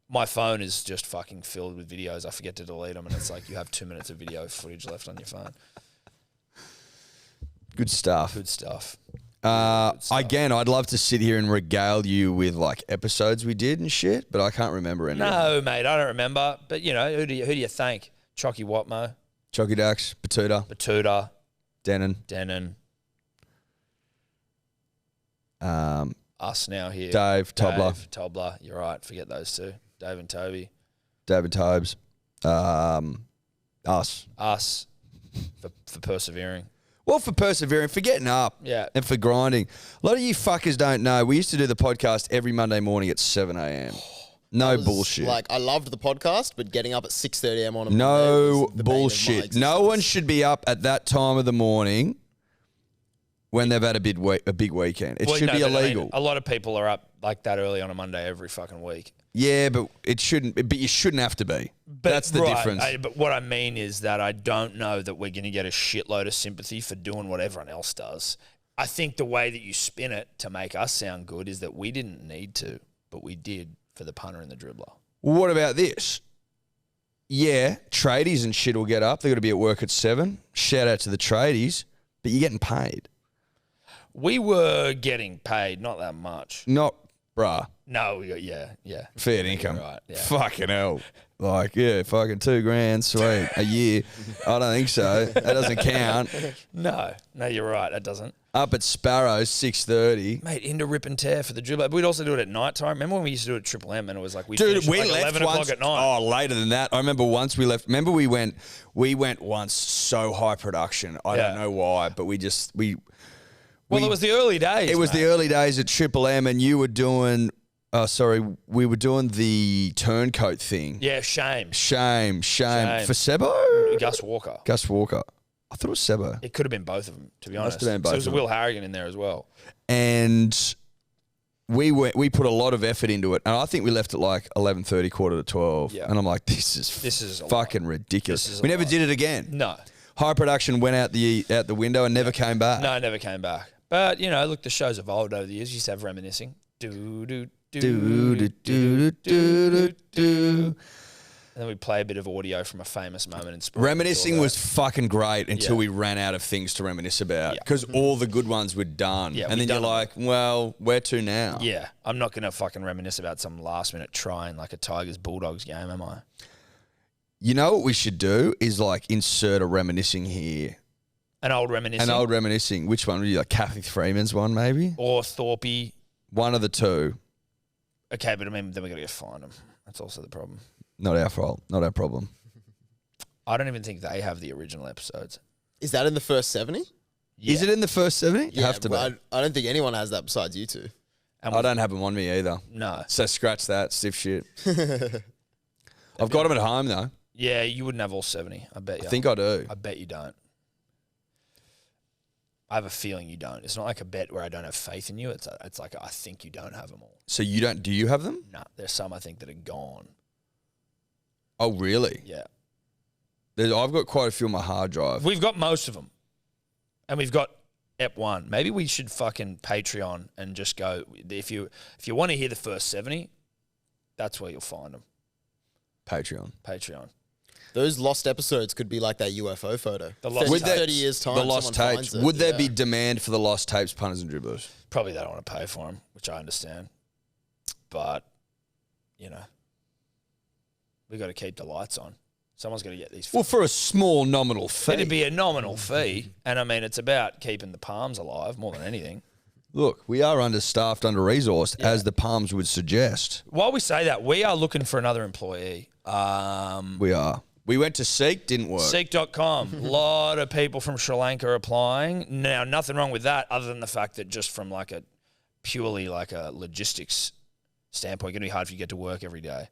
My phone is just fucking filled with videos. I forget to delete them, and it's like you have 2 minutes of video footage left on your phone. Good stuff. Good stuff. Again, I'd love to sit here and regale you with like episodes we did and shit, but I can't remember any of them. No, mate, I don't remember. But, you know, who do you thank? Chocky Watmo, Chocky Dax, Batuta, Denon. Us now here. Dave, Tobler. Tobler, you're right. Forget those two. Dave and Toby. David Tobes. Us. Us for persevering. Well, for persevering, for getting up, Yeah. and for grinding. A lot of you fuckers don't know. We used to do the podcast every Monday morning at 7 a.m. No bullshit. Like, I loved the podcast, but getting up at 6:30 a.m. on a Monday No was the bane of my bullshit. No one existence. should be up at that time of the morning when they've had a big weekend. It Well, should no, be but I mean, illegal. a lot of people are up like that early on a Monday every fucking week. Yeah, but it shouldn't. But you shouldn't have to be. That's the difference. But what I mean is that I don't know that we're going to get a shitload of sympathy for doing what everyone else does. I think the way that you spin it to make us sound good is that we didn't need to, but we did for the punter and the dribbler. Well, what about this? Yeah, tradies and shit will get up. They're going to be at work at 7. Shout out to the tradies, but you're getting paid. We were getting paid, not that much. Not, bruh. No, yeah. Fair income. Right, yeah. Fucking hell. Like, yeah, fucking $2,000, sweet, a year. I don't think so. That doesn't count. No, you're right. That doesn't. Up at Sparrows, 6:30. Mate, into rip and tear for the dribbler. We'd also do it at night time. Remember when we used to do it at Triple M and it was like we Dude, finished we at like left 11 o'clock once. at night. Oh, later than that. I remember once we left. Remember we went once so high production. I don't know why, but we Well, it was the early days. It was mate. the early days at Triple M, and you were doing. We were doing the turncoat thing. Yeah, shame. Shame. For Sebo? Gus Walker. Gus Walker. I thought it was Sebo. It could have been both of them, to be honest. Must have been both So there was of a Will Harrigan in there as well. And we put a lot of effort into it, and I think we left at like 11:30, quarter to 12. Yeah. And I'm like, this is fucking ridiculous. We never did it again. No. High production went out the window and never came back. No, never came back. But, you know, look, the show's evolved over the years. You used to have reminiscing. And then we play a bit of audio from a famous moment in sport. Reminiscing was fucking great until we ran out of things to reminisce about because all the good ones were done. Yeah, and then you're like, well, where to now? Yeah, I'm not going to fucking reminisce about some last minute try in like a Tigers-Bulldogs game, am I? You know what we should do is like insert a reminiscing here. An old reminiscing? An old reminiscing. Which one would you like? Kathy Freeman's one maybe? Or Thorpe. One of the two. Okay, but I mean, then we got to go find them. That's also the problem. Not our fault. Not our problem. I don't even think they have the original episodes. Is that in the first 70? Yeah. Is it in the first 70? Yeah, Have to be. I don't think anyone has that besides you two. And I don't have them on me either. No. So scratch that, stiff shit. I've got them at home though. Yeah, you wouldn't have all 70. I bet you. I think I do. I bet you don't. I have a feeling you don't. It's not like a bet where I don't have faith in you. It's like I think you don't have them all. So you don't? Do you have them? No, there's some I think that are gone. Oh really? Yeah. I've got quite a few on my hard drive. We've got most of them. And we've got Ep 1. Maybe we should fucking Patreon and just go, if you want to hear the first 70, that's where you'll find them. Patreon. Those lost episodes could be like that UFO photo. The lost 30, tapes. 30 years time. The lost someone tapes. finds it. Would there Yeah. be demand for the lost tapes, punters and dribblers? Probably they don't want to pay for them, which I understand. But, you know, we got to keep the lights on. Someone's got to get these. Well, for a small nominal fee. It'd be a nominal fee. And, I mean, it's about keeping the palms alive more than anything. Look, we are understaffed, under-resourced, as the Palms would suggest. While we say that, we are looking for another employee. We are. We went to Seek, didn't work. Seek.com. A lot of people from Sri Lanka applying. Now, nothing wrong with that other than the fact that just from like a purely like a logistics standpoint, it's going to be hard for you to get to work every day.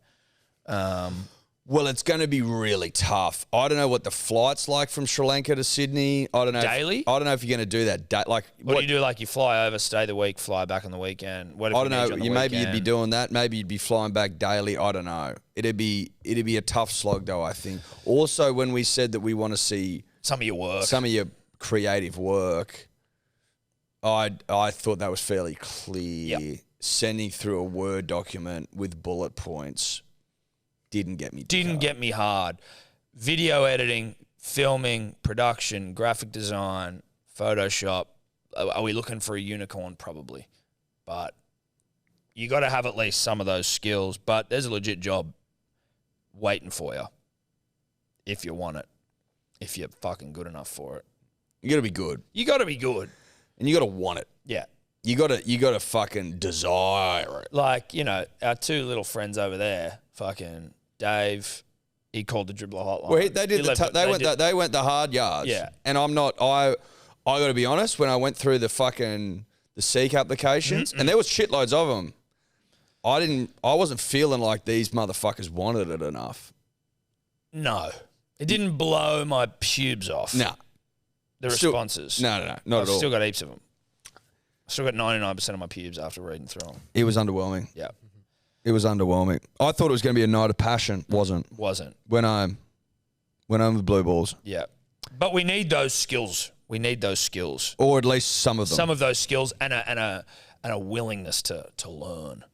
Well, it's going to be really tough. I don't know what the flight's like from Sri Lanka to Sydney. I don't know. Daily? I don't know if you're going to do that. What do you do? Like you fly over, stay the week, fly back on the weekend? What if I we don't need know. you on the Maybe you'd be weekend? doing that. Maybe you'd be flying back daily. I don't know. It'd be a tough slog though, I think. Also, when we said that we want to see some of your work, some of your creative work, I thought that was fairly clear. Yep. Sending through a Word document with bullet points didn't get me. didn't get me hard. Video editing, filming, production, graphic design, Photoshop. Are we looking for a unicorn? Probably. But you got to have at least some of those skills. But there's a legit job waiting for you if you want it, if you're fucking good enough for it. You got to be good, You got to be good. and you got to want it. Yeah. You got to fucking desire it. Like, you know, our two little friends over there, fucking Dave, he called the dribbler hotline. Well, they did. They went the hard yards. Yeah. And I'm not. I got to be honest. When I went through the Seek applications, and there was shitloads of them, I wasn't feeling like these motherfuckers wanted it enough. No. It didn't blow my pubes off. Nah. The Still- responses. No, not I've at all. still got heaps of them. I've still got 99% of my pubes after reading through them. It was underwhelming. Yeah. It was underwhelming. I thought it was going to be a night of passion. Wasn't. Wasn't. Went home with blue balls, Yeah. But we need those skills. We need those skills. or at least some of them. Some of those skills and a willingness to learn.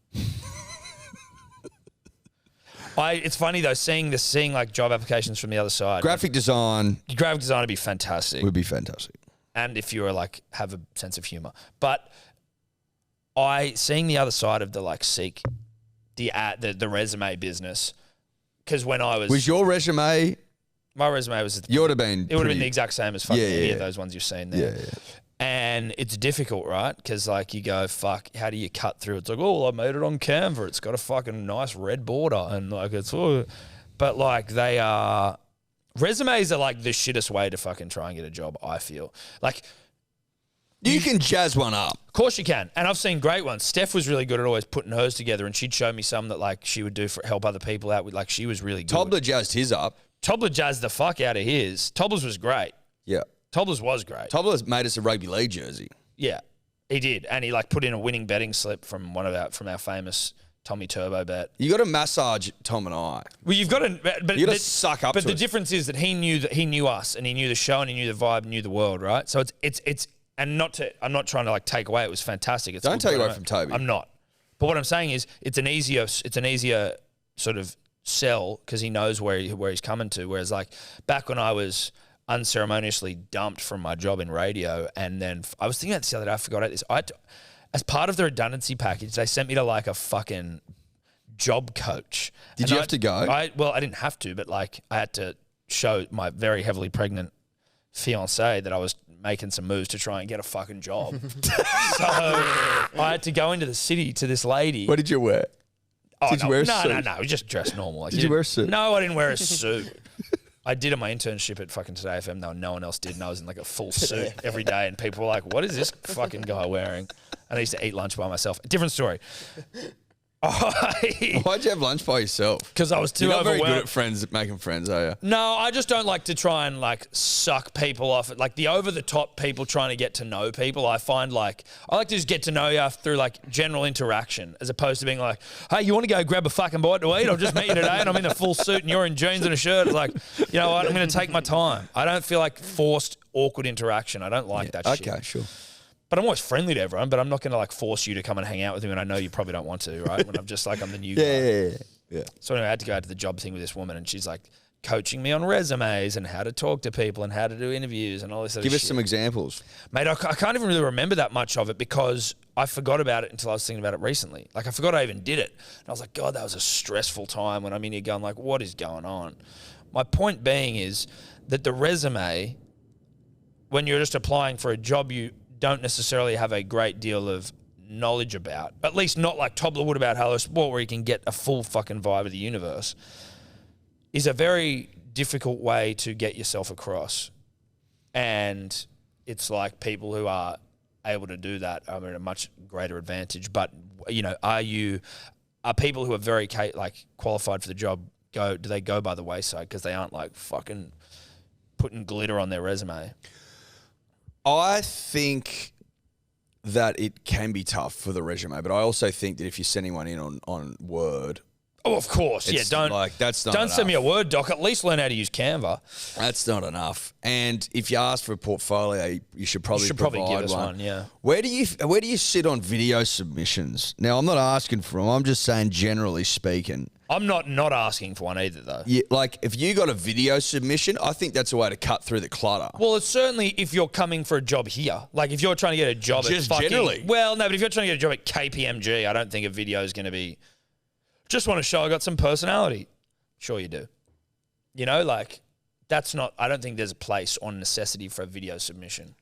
It's funny though, seeing like job applications from the other side. Graphic design Graphic design would be fantastic. would be fantastic. And if you were like have a sense of humor. But seeing the other side of the like Seek, the resume business, because when I was Was your resume? my resume was You would have been. it would have been pretty- the exact same as fucking Yeah, any yeah. of those ones you've seen there. Yeah, yeah. And it's difficult, right? Because like you go, fuck, how do you cut through? It's like, oh, I made it on Canva. It's got a fucking nice red border, and like it's all, but like they are. Resumes are like the shittest way to fucking try and get a job, I feel. Like, You can jazz one up. of course you can. And I've seen great ones. Steph was really good at always putting hers together, and she'd show me some that like she would do for help other people out with. Like she was really good. Tobler jazzed his up. Tobler jazzed the fuck out of his. Tobler's was great. Yeah. Tobler's was great. Tobler's made us a rugby league jersey. Yeah. He did, and he like put in a winning betting slip from our famous Tommy Turbo bet. You got to massage Tom and I. Well, you've got to, but You got to suck up. But to the it. difference is that he knew us, and he knew the show, and he knew the vibe, and knew the world, right? So it's and I'm not trying to like take away. It was fantastic. It's Don't good, take but away from Toby. I'm not. But what I'm saying is, it's an easier sort of sell because he knows where he's coming to. Whereas like back when I was unceremoniously dumped from my job in radio, and then I was thinking about this the other day. I forgot about this. As part of the redundancy package, they sent me to like a fucking job coach. Did you have to go? I didn't have to, but like I had to show my very heavily pregnant fiancée that I was making some moves to try and get a fucking job. So I had to go into the city to this lady. What did you wear? Oh, Did you wear a suit? No. We just dressed normal. Like, Did you wear a suit? No, I didn't wear a suit. I did at my internship at fucking Today FM, though no one else did, and I was in like a full suit every day, and people were like, what is this fucking guy wearing? And I used to eat lunch by myself. Different story. Why'd you have lunch by yourself? Because I was too You're not overwhelmed. very good at making friends, are you? No, I just don't like to try and like suck people off. Like the over the top people trying to get to know people. I find like I like to just get to know you through like general interaction, as opposed to being like, hey, you want to go grab a fucking bite to eat? I'll just meet you today, and I'm in a full suit, and you're in jeans and a shirt. It's like, you know what? I'm going to take my time. I don't feel like forced, awkward interaction. I don't like that shit. Okay, sure. But I'm always friendly to everyone, but I'm not going to like force you to come and hang out with me when I know you probably don't want to, right? When I'm just like, I'm the new guy. Yeah. So anyway, I had to go out to the job thing with this woman, and she's like coaching me on resumes and how to talk to people and how to do interviews and all this other shit. Give us some examples. Mate, I can't even really remember that much of it because I forgot about it until I was thinking about it recently. Like I forgot I even did it. And I was like, God, that was a stressful time when I'm in here going like, what is going on? My point being is that the resume, when you're just applying for a job you don't necessarily have a great deal of knowledge about, at least not like Tobler would about Halo Sport, where you can get a full fucking vibe of the universe, is a very difficult way to get yourself across. And it's like people who are able to do that are at a much greater advantage. But, you know, are people who are very like qualified for the job, do they go by the wayside because they aren't like fucking putting glitter on their resume? I think that it can be tough for the resume, but I also think that if you're sending one in on Word, oh, of course, yeah. it's Don't like that's not don't enough. send me a Word doc. At least learn how to use Canva. That's not enough. And if you ask for a portfolio, you should probably give provide us one. Yeah. Where do you sit on video submissions? Now, I'm not asking for them. I'm just saying, generally speaking. I'm not asking for one either, though. Yeah, like if you got a video submission, I think that's a way to cut through the clutter. Well, it's certainly if you're coming for a job here. Like if you're trying to get a job Just at fucking... generally. Well, no, but if you're trying to get a job at KPMG, I don't think a video is going to be... Just want to show I got some personality. Sure you do. You know, like that's not... I don't think there's a place or necessity for a video submission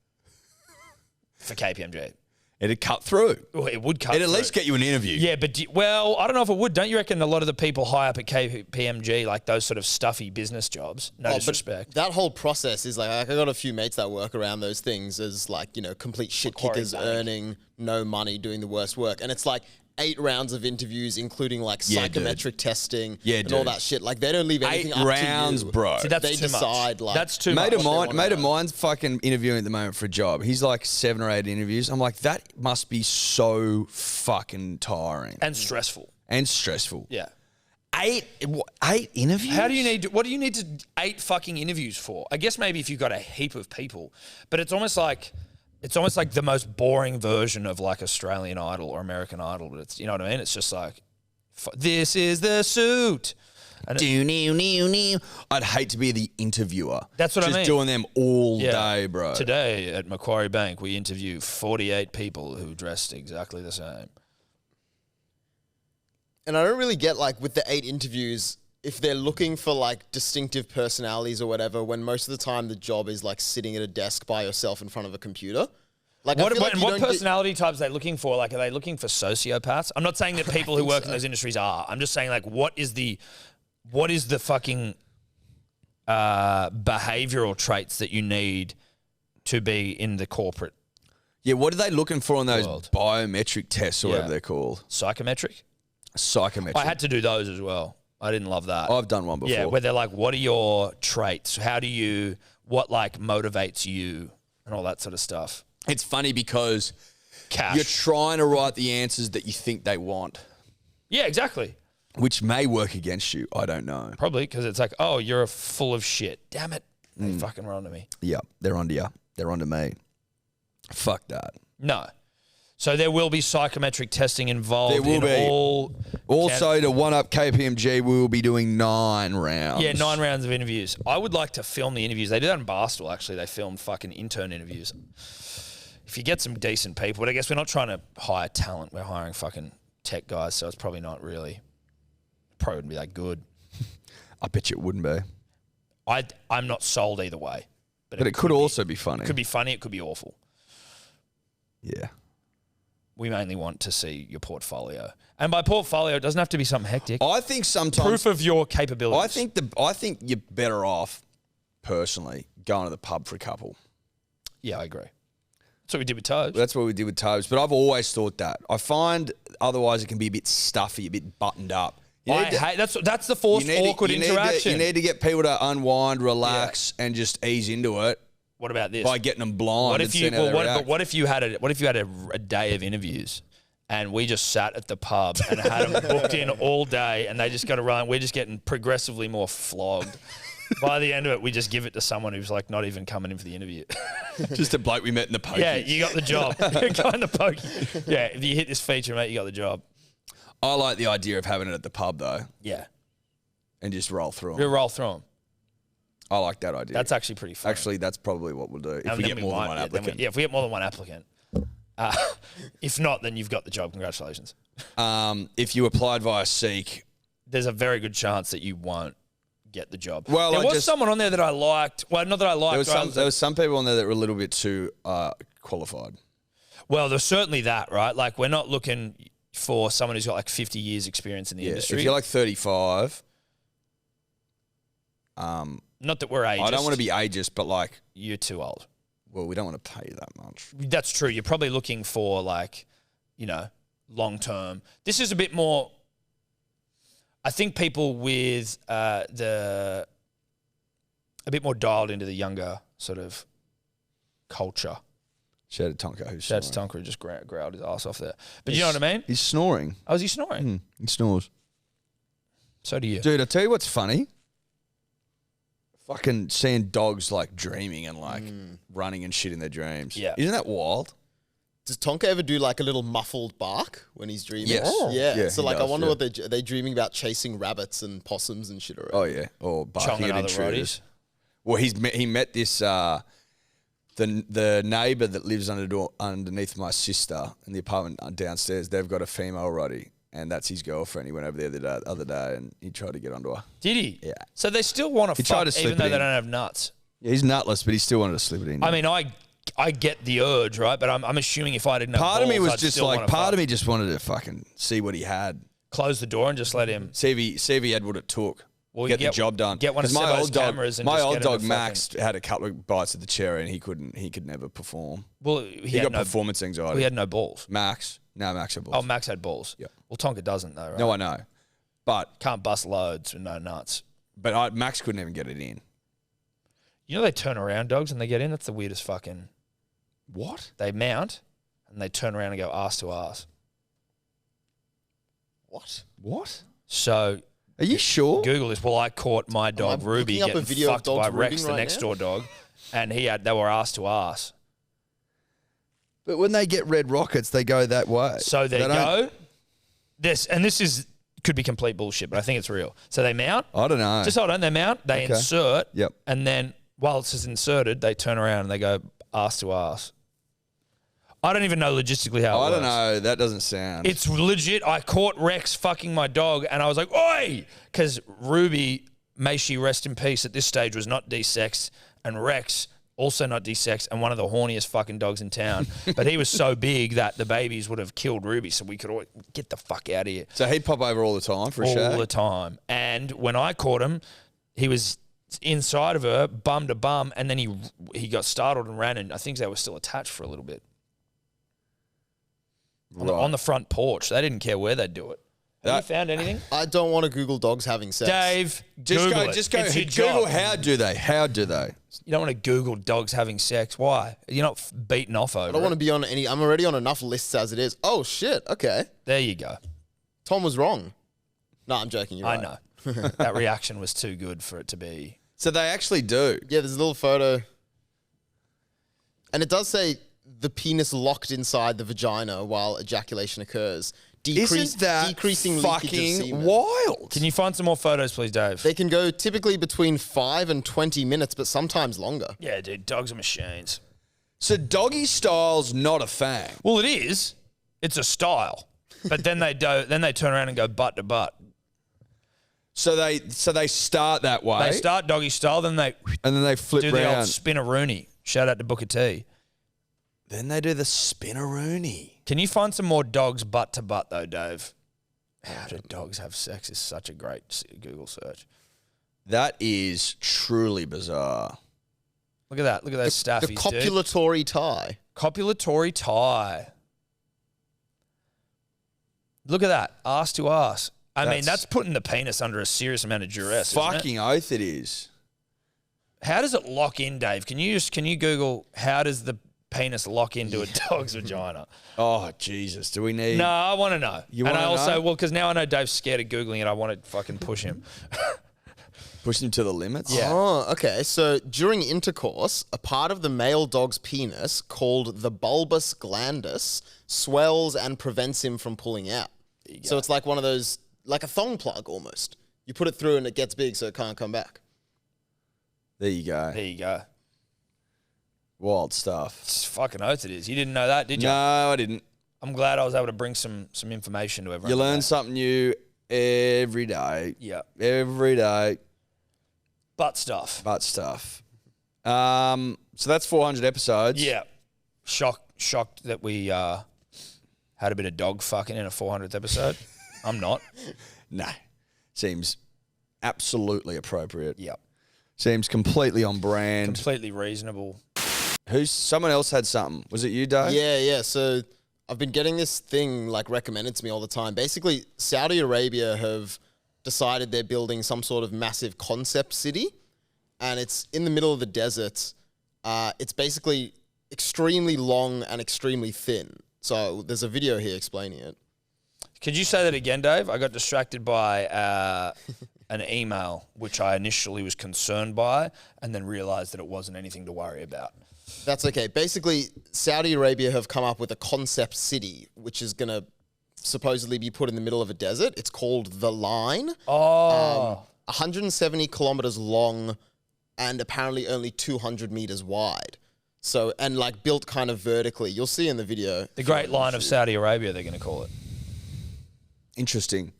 for KPMG. It'd cut through. Well, it would cut It'd at through. least get you an interview. Yeah, but well, I don't know if it would. Don't you reckon a lot of the people high up at KPMG, like those sort of stuffy business jobs, no disrespect. That whole process is like I got a few mates that work around those things as like, you know, complete shit Macquarie kickers Bank. earning no money doing the worst work. And it's like 8 rounds of interviews, including like Yeah, psychometric testing Yeah, and all dude. that shit. Like they don't leave anything 8 up rounds, to you. bro. See, that's They too decide, much. like- That's too Mate much. of mine's fucking interviewing at the moment for a job. He's like 7 or 8 interviews. I'm like, that must be so fucking tiring And stressful. and stressful. Yeah. 8 interviews? What do you need to 8 fucking interviews for? I guess maybe if you've got a heap of people, but it's almost like the most boring version of like Australian Idol or American Idol. But it's, you know what I mean? It's just like, this is the suit. And I'd hate to be the interviewer. That's what I mean. Just doing them all day, bro. Today at Macquarie Bank, we interview 48 people who dressed exactly the same. And I don't really get like with the 8 interviews, if they're looking for like distinctive personalities or whatever, when most of the time the job is like sitting at a desk by yourself in front of a computer. Like, I feel like you What don't get- personality types are they looking for? Like, are they looking for sociopaths? I'm not saying that people who work in those industries are. I'm just saying like, what is the fucking behavioral traits that you need to be in the corporate Yeah, what are they looking for on those World. biometric tests or whatever they're called? psychometric? Psychometric. I had to do those as well. I didn't love that. I've done one before. Yeah, where they're like, what are your traits? What like motivates you and all that sort of stuff. It's funny because cash. You're trying to write the answers that you think they want, Yeah, exactly. which may work against you. I don't know. Probably because it's like, oh, you're full of shit. Damn it. They fucking were onto me. Yeah, they're onto you. They're onto me. Fuck that. No. So there will be psychometric testing involved There will in be. all. Also, to one up KPMG, we will be doing 9 rounds. Yeah, 9 rounds of interviews. I would like to film the interviews. They did that in Barstool, actually. They filmed fucking intern interviews. If you get some decent people, but I guess we're not trying to hire talent. We're hiring fucking tech guys, so it's probably not really, probably wouldn't be that good. I bet you it wouldn't be. I'm not sold either way. But it could also be funny. It could be funny. It could be awful. Yeah. We mainly want to see your portfolio. And by portfolio, it doesn't have to be something hectic. I think sometimes Proof of your capabilities. I think you're better off, personally, going to the pub for a couple. Yeah, I agree. That's what we did with Tobes. That's what we did with Tobes. But I've always thought that. I find otherwise it can be a bit stuffy, a bit buttoned up. That's the forced awkward interaction. You need to get people to unwind, relax, and just ease into it. What about this? By getting them blind. What if what if you had a day of interviews, and we just sat at the pub and had them booked in all day, and they just got to run. We're just getting progressively more flogged. By the end of it, we just give it to someone who's like not even coming in for the interview. Just a bloke we met in the pokey. Yeah, you got the job. You're kind of pokey. Yeah, if you hit this feature, mate, you got the job. I like the idea of having it at the pub though, Yeah, and just roll through them. we'll roll through them. I like that idea. That's actually pretty fun. Actually, that's probably what we'll do if And we then get more than one might- applicant. if we get more than one applicant. If not, then you've got the job. Congratulations. If you applied via Seek, There's a very good chance that you won't get the job. Well, there I was just- someone on there that I liked. Well, not that I liked. there was some people on there that were a little bit too qualified. Well, there's certainly that, right? Like, we're not looking for someone who's got like 50 years experience in the industry. If you're like 35, not that we're ageist. I don't want to be ageist, but like, You're too old. well, we don't want to pay you that much. That's true. You're probably looking for like, long term. This is a bit more. I think people with a bit more dialed into the younger sort of culture. Shout out to Tonka, who's Shout out to snoring. Tonka, who just growled his ass off there. But you know what I mean? He's snoring. Oh, is he snoring? He snores. So do you. Dude, I tell you what's funny. Fucking seeing dogs like dreaming and like running and shit in their dreams. Yeah. Isn't that wild? Does Tonka ever do like a little muffled bark when he's dreaming? Yes. Oh. Yeah. Yeah, So he like, I does, wonder yeah. what they're dreaming about, chasing rabbits and possums and shit around. Oh yeah. Or Chong barking and at other intruders. roadies. Well, he met this the neighbour that lives underneath my sister in the apartment downstairs. They've got a female roadie, and that's his girlfriend. He went over there the other day, and he tried to get onto her. Did he? Yeah. So they still want He to tried fuck to slip even though it they in. don't have nuts. Yeah, he's nutless, but he still wanted to slip it in. I mean, I get the urge, right? But I'm assuming if I didn't have part of me balls, was I'd just still like, wanna part of fuck. me just wanted to fucking see what he had, Close the door and just let him. see if he had what it took. Well, get you the job done. Get one of 'Cause Sebo's cameras and my just old get him dog to Max had a couple of bites of the cherry, and he could never perform. Well, He got performance anxiety. He had no balls. Max had balls. Oh, Max had balls. Yeah. Well, Tonka doesn't though, right? No, I know, but Can't bust loads with no nuts. Max couldn't even get it in. You know they turn around dogs and they get in. That's the weirdest fucking. What? They mount and they turn around and go ass to ass. What? So Are you sure? Google this. Well, I caught my dog I'm Ruby looking up a getting video of fucked by dogs Rex, rooming the right next now. door dog, and they were ass to ass. But when they get red rockets, they go that way. So they don't- go. This could be complete bullshit, but I think it's real. So they mount. I don't know. Just hold on. They mount. They Okay. insert. Yep. And then while it's inserted, they turn around and they go ass to ass. I don't even know logistically how it I works. don't know. That doesn't sound. It's legit. I caught Rex fucking my dog and I was like, oi! Because Ruby, may she rest in peace, at this stage was not desexed, and Rex, also not desexed, and one of the horniest fucking dogs in town. But he was so big that the babies would have killed Ruby, so we could always get the fuck out of here. So he'd pop over all the time for a All shag? the time. And when I caught him, he was inside of her, bum to bum, and then he got startled and ran, and I think they were still attached for a little bit. On the front porch. They didn't care where they'd do it. Have you found anything? I don't want to Google dogs having sex. Dave, Just Google go. it. Just go. It's your Google job. how do they? How do they? You don't want to Google dogs having sex. Why? You're not beaten off over I don't want to it. be on any. I'm already on enough lists as it is. Oh shit. Okay. There you go. Tom was wrong. No, I'm joking. You're I right. know. That reaction was too good for it to be. So they actually do. Yeah, there's a little photo. And it does say the penis locked inside the vagina while ejaculation occurs. Isn't that decreasing leakage of fucking semen. wild? Can you find some more photos, please, Dave? They can go typically between 5 and 20 minutes, but sometimes longer. Yeah, dude, dogs are machines. So doggy style's not a thing. Well, it is. It's a style. But then they do. Then they turn around and go butt to butt. So they start that way. They start doggy style, then they and then they flip do the old round. spinneroonie. Shout out to Booker T. Then they do the spinneroonie. Can you find some more dogs butt to butt though, Dave? How do dogs have sex is such a great Google search. That is truly bizarre. Look at that. Look at those The staffies, dude. copulatory tie. Copulatory tie. Look at that. Ass to ass. I mean, that's putting the penis under a serious amount of duress. Isn't it? Fucking oath it is. How does it lock in, Dave? Can you Google how does the penis lock into a dog's vagina? Oh, Jesus. Do we need... No, I want to know. You and I wanna also, know? well, because now I know Dave's scared of Googling it, I want to fucking push him. Push him to the limits? Yeah. Oh, okay. So during intercourse, a part of the male dog's penis called the bulbus glandus swells and prevents him from pulling out. So it's like one of those, like a thong plug almost. You put it through and it gets big so it can't come back. There you go. There you go. Wild stuff. It's fucking oath it is. You didn't know that, did you? No, I didn't. I'm glad I was able to bring some information to everyone. You learn today. something new every day. Yeah. Every day. Butt stuff. Butt stuff. So that's 400 episodes. Yeah. Shocked that we had a bit of dog fucking in a 400th episode. I'm not. No. Seems absolutely appropriate. Yep. Seems completely on brand. Completely reasonable. Someone else had something. Was it you, Dave? Yeah. So I've been getting this thing like recommended to me all the time. Basically, Saudi Arabia have decided they're building some sort of massive concept city, and it's in the middle of the desert. It's basically extremely long and extremely thin. So there's a video here explaining it. Could you say that again, Dave? I got distracted by an email, which I initially was concerned by, and then realized that it wasn't anything to worry about. That's okay. Basically, Saudi Arabia have come up with a concept city, which is going to supposedly be put in the middle of a desert. It's called The Line. Oh. 170 kilometers long and apparently only 200 meters wide. So, and like built kind of vertically. You'll see in the video. The Great Line of Saudi Arabia, they're going to call it. Interesting.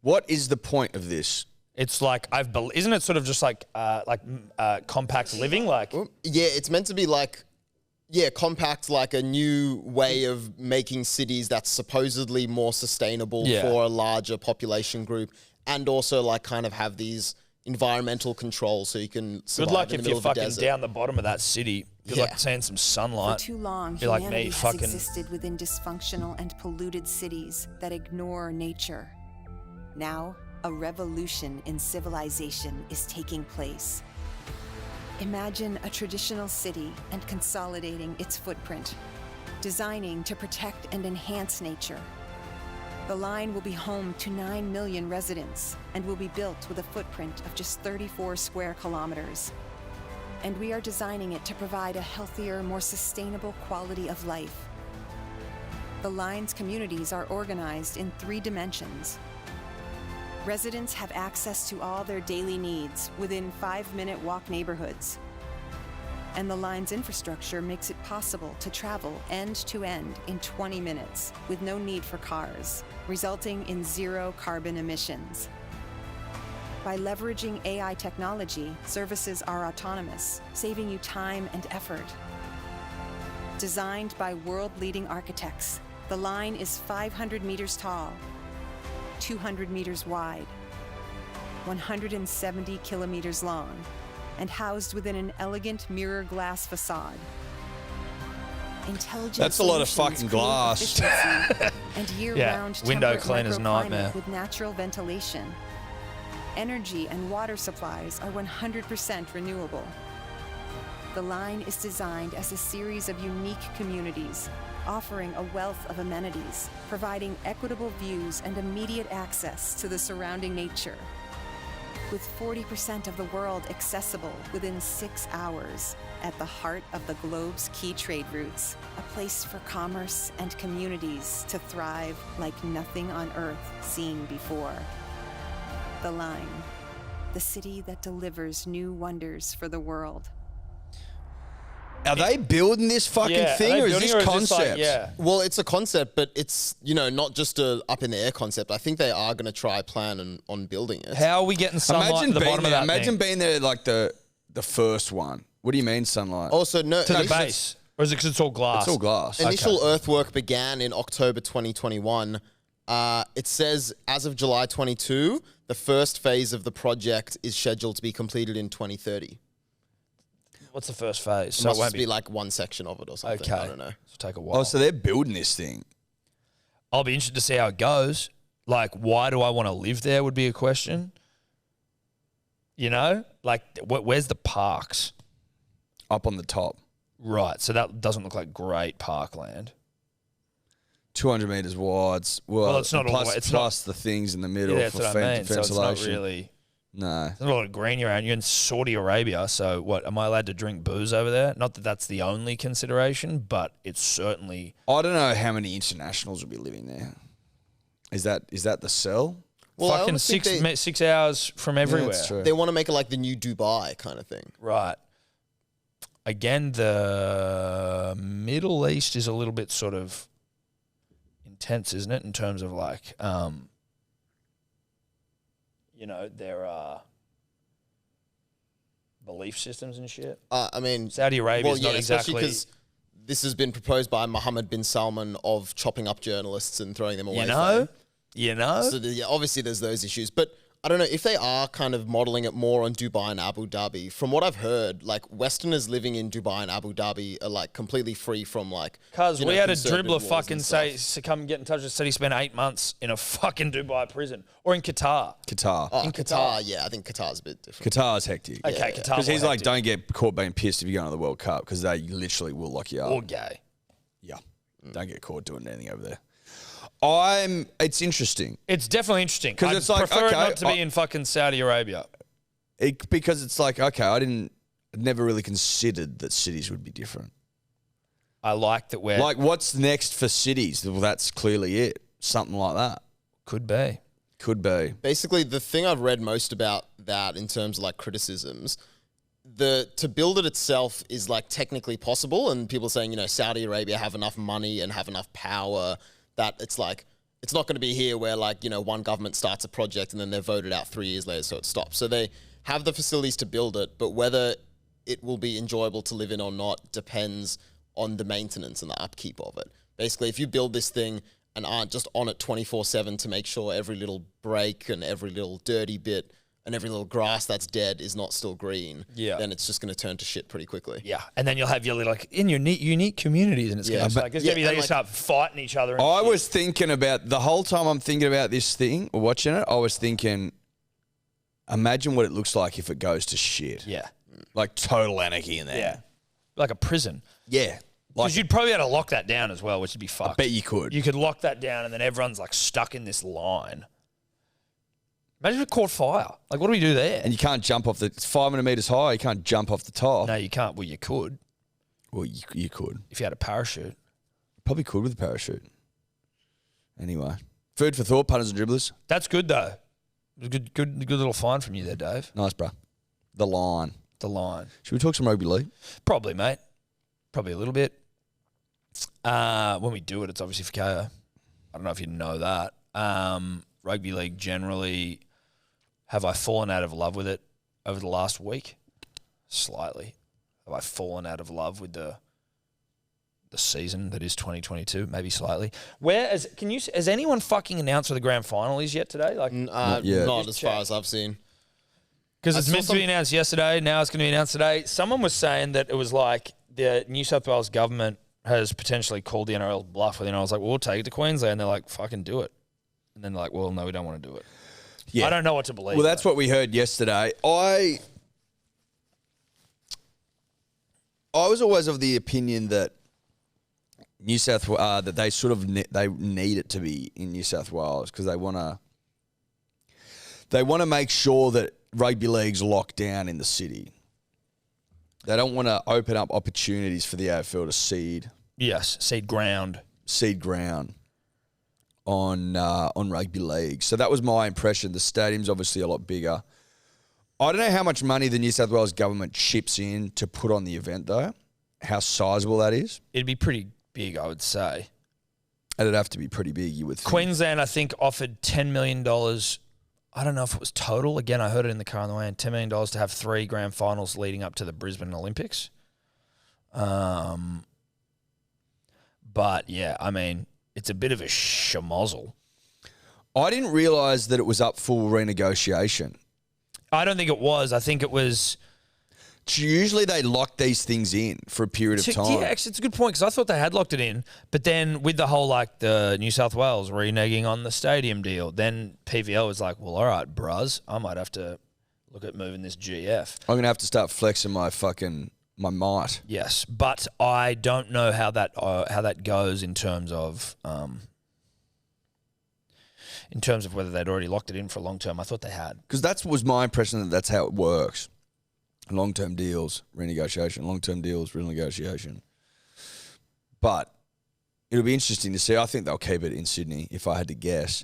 What is the point of this? It's like, isn't it sort of just like compact living? Like, Yeah, it's meant to be like, compact, like a new way of making cities that's supposedly more sustainable for a larger population group, and also like kind of have these environmental controls so you can survive good luck in the if middle you're of the fucking desert. down the bottom of that city. Good luck seeing some sunlight. For too long, Be like me, humanity has fucking. existed within dysfunctional and polluted cities that ignore nature. Now, a revolution in civilization is taking place. Imagine a traditional city and consolidating its footprint, designing to protect and enhance nature. The Line will be home to 9 million residents and will be built with a footprint of just 34 square kilometers. And we are designing it to provide a healthier, more sustainable quality of life. The Line's communities are organized in 3 dimensions. Residents have access to all their daily needs within 5-minute walk neighborhoods. And the Line's infrastructure makes it possible to travel end to end in 20 minutes with no need for cars, resulting in 0 carbon emissions. By leveraging AI technology, services are autonomous, saving you time and effort. Designed by world-leading architects, the Line is 500 meters tall, 200 meters wide, 170 kilometers long, and housed within an elegant mirror glass facade. Intelligent That's a lot of solutions fucking create glass. efficiency and year-round window temperate cleaner's microclimate nightmare. with natural ventilation. Energy and water supplies are 100% renewable. The line is designed as a series of unique communities, offering a wealth of amenities, providing equitable views and immediate access to the surrounding nature. With 40% of the world accessible within 6 hours, at the heart of the globe's key trade routes, a place for commerce and communities to thrive like nothing on Earth seen before. The Line, the city that delivers new wonders for the world. Are they building this fucking Yeah, thing, are they or is building this or is this concept? like- yeah. Well, it's a concept, but it's, not just a up in the air concept. I think they are going to try plan on building it. How are we getting sunlight Imagine to the being bottom there. of that Imagine thing? being there like the first one. What do you mean sunlight? Also, no, To the initial- base. Or is it because it's all glass? It's all glass. Initial earthwork began in October 2021. It says as of July 22, the first phase of the project is scheduled to be completed in 2030. What's the first phase? It So must it won't be like one section of it or something. Okay. I don't know. So take a while. Oh, so they're building this thing. I'll be interested to see how it goes. Like, why do I want to live there would be a question. Like, where's the parks? Up on the top. Right, so that doesn't look like great parkland. 200 meters wide. Well, it's not all plus, the way- it's plus the things in the middle Yeah, for that's what I mean. So it's not ventilation. really... No. There's not a lot of green around. You're in Saudi Arabia, so what? Am I allowed to drink booze over there? Not that that's the only consideration, but it's certainly... I don't know how many internationals will be living there. Is that the sell? Well, I fucking almost think 6 hours from everywhere. that's true. they want to make it like the new Dubai kind of thing. Right. Again, the Middle East is a little bit sort of intense, isn't it? In terms of like, there are belief systems and shit. I mean, Saudi Arabia is not especially exactly... because this has been proposed by Mohammed bin Salman of chopping up journalists and throwing them away. You know? So obviously there's those issues, but I don't know if they are kind of modeling it more on Dubai and Abu Dhabi. From what I've heard, like Westerners living in Dubai and Abu Dhabi are like completely free from like. Because we had a conservative dribbler laws fucking and say stuff. to come and get in touch with us, said he spent 8 months in a fucking Dubai prison or in Qatar. Qatar. Oh, in Qatar, yeah, I think Qatar's a bit different. Qatar's hectic. Okay, Yeah. Qatar. Because he's more like, hectic. don't get caught being pissed if you're going to the World Cup, because they literally will lock you up. Or gay. Yeah. Don't get caught doing anything over there. It's interesting. It's definitely interesting. 'Cause I'd it's like, prefer okay, it not to be in fucking Saudi Arabia. Because it's like, okay, I'd never really considered that cities would be different. I like that we're... Like, what's next for cities? Well, that's clearly it. Something like that. Could be. Could be. Basically, the thing I've read most about that in terms of like criticisms, to build it itself is like technically possible, and people saying, Saudi Arabia have enough money and have enough power that it's like, it's not going to be here where like, one government starts a project and then they're voted out 3 years later, so it stops. So they have the facilities to build it, but whether it will be enjoyable to live in or not depends on the maintenance and the upkeep of it. Basically, if you build this thing and aren't just on it 24/7 to make sure every little break and every little dirty bit and every little grass that's dead is not still green, Yeah. then it's just going to turn to shit pretty quickly. Yeah. And then you'll have your little, like, in your unique communities, and it's Yeah. going to like, it's Yeah, going to be, they and, just start fighting each other. And I shit. was thinking about, the whole time I'm thinking about this thing, or watching it, I was thinking, imagine what it looks like if it goes to shit. Yeah. Like total anarchy in there. Yeah. Like a prison. Yeah. Like, Because you'd probably have to lock that down as well, which would be fucked. I bet you could. You could lock that down, and then everyone's like stuck in this line. Imagine if it caught fire. Like, what do we do there? And you can't jump off it's 500 meters high. You can't jump off the top. No, you can't. Well, you could Well, you could. if you had a parachute. Probably could with a parachute. Anyway. Food for thought, punters and dribblers. That's good though. It was a good little find from you there, Dave. Nice, bro. The line. The line. Should we talk some rugby league? Probably, mate. Probably a little bit. When we do it, it's obviously for KO. I don't know if you know that. Rugby league generally, have I fallen out of love with it over the last week? Slightly. Have I fallen out of love with the season that is 2022? Maybe slightly. Has anyone fucking announced what the grand final is yet today? Like, Not yet. Not as far as I've seen. because I it's saw meant to be some- announced yesterday. Now it's going to be announced today. Someone was saying that it was like the New South Wales government has potentially called the NRL bluff with it. And I was like, well, we'll take it to Queensland. And they're like, fucking do it. And then they're like, well, no, we don't want to do it. Yeah. I don't know what to believe. Well, that's what we heard yesterday. I was always of the opinion that New South that they sort of they need it to be in New South Wales because they want to make sure that rugby league's locked down in the city. They don't want to open up opportunities for the AFL to seed. Yes, seed ground on rugby league. So that was my impression. The stadium's obviously a lot bigger. I don't know how much money the New South Wales government chips in to put on the event, though. How sizable that is. It'd be pretty big, I would say. It'd have to be pretty big, you would think. Queensland, I think, offered $10 million. I don't know if it was total. Again, I heard it in the car on the way in. $10 million to have 3 grand finals leading up to the Brisbane Olympics. But, yeah, I mean, it's a bit of a schmozzle. I didn't realise that it was up for renegotiation. I don't think it was. I think it was... Usually they lock these things in for a period of time. Yeah, actually, it's a good point because I thought they had locked it in. But then with the whole, like, the New South Wales reneging on the stadium deal, then PVL was like, well, all right, bruz, I might have to look at moving this GF. I'm going to have to start flexing my might. Yes, but I don't know how that goes in terms of whether they'd already locked it in for a long term. I thought they had. Because that was my impression that that's how it works. Long-term deals, renegotiation. Long-term deals, renegotiation. But it'll be interesting to see. I think they'll keep it in Sydney, if I had to guess.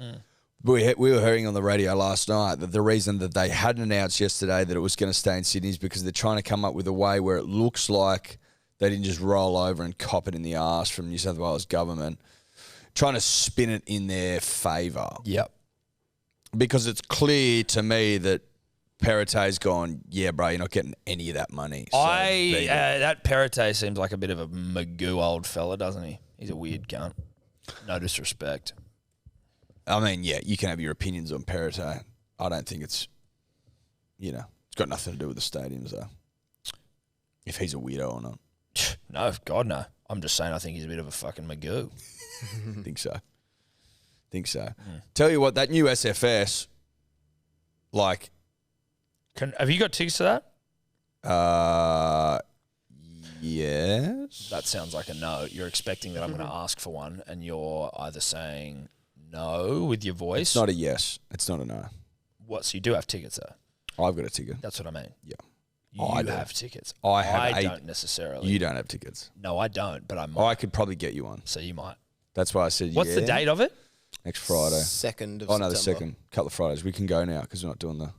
We were hearing on the radio last night that the reason that they hadn't announced yesterday that it was going to stay in Sydney is because they're trying to come up with a way where it looks like they didn't just roll over and cop it in the arse from New South Wales government, trying to spin it in their favour. Yep. Because it's clear to me that Perette's gone, yeah, bro, you're not getting any of that money. So that Perette seems like a bit of a Magoo old fella, doesn't he? He's a weird cunt. No disrespect. I mean, yeah, you can have your opinions on Perette. I don't think it's got nothing to do with the stadiums, though. If he's a weirdo or not. No, God, no. I'm just saying I think he's a bit of a fucking Magoo. Think so. Tell you what, that new SFS, like... Have you got tickets to that? Yes. That sounds like a no. You're expecting that I'm going to ask for one, and you're either saying no with your voice. It's not a yes. It's not a no. What? So you do have tickets, though? I've got a ticket. That's what I mean. Yeah. You have tickets. I don't necessarily. You don't have tickets. No, I don't, but I might. I could probably get you one. So you might. That's why I said What's the date of it? Next Friday. 2nd of Oh, September. no, the 2nd. Couple of Fridays. We can go now because we're not doing the...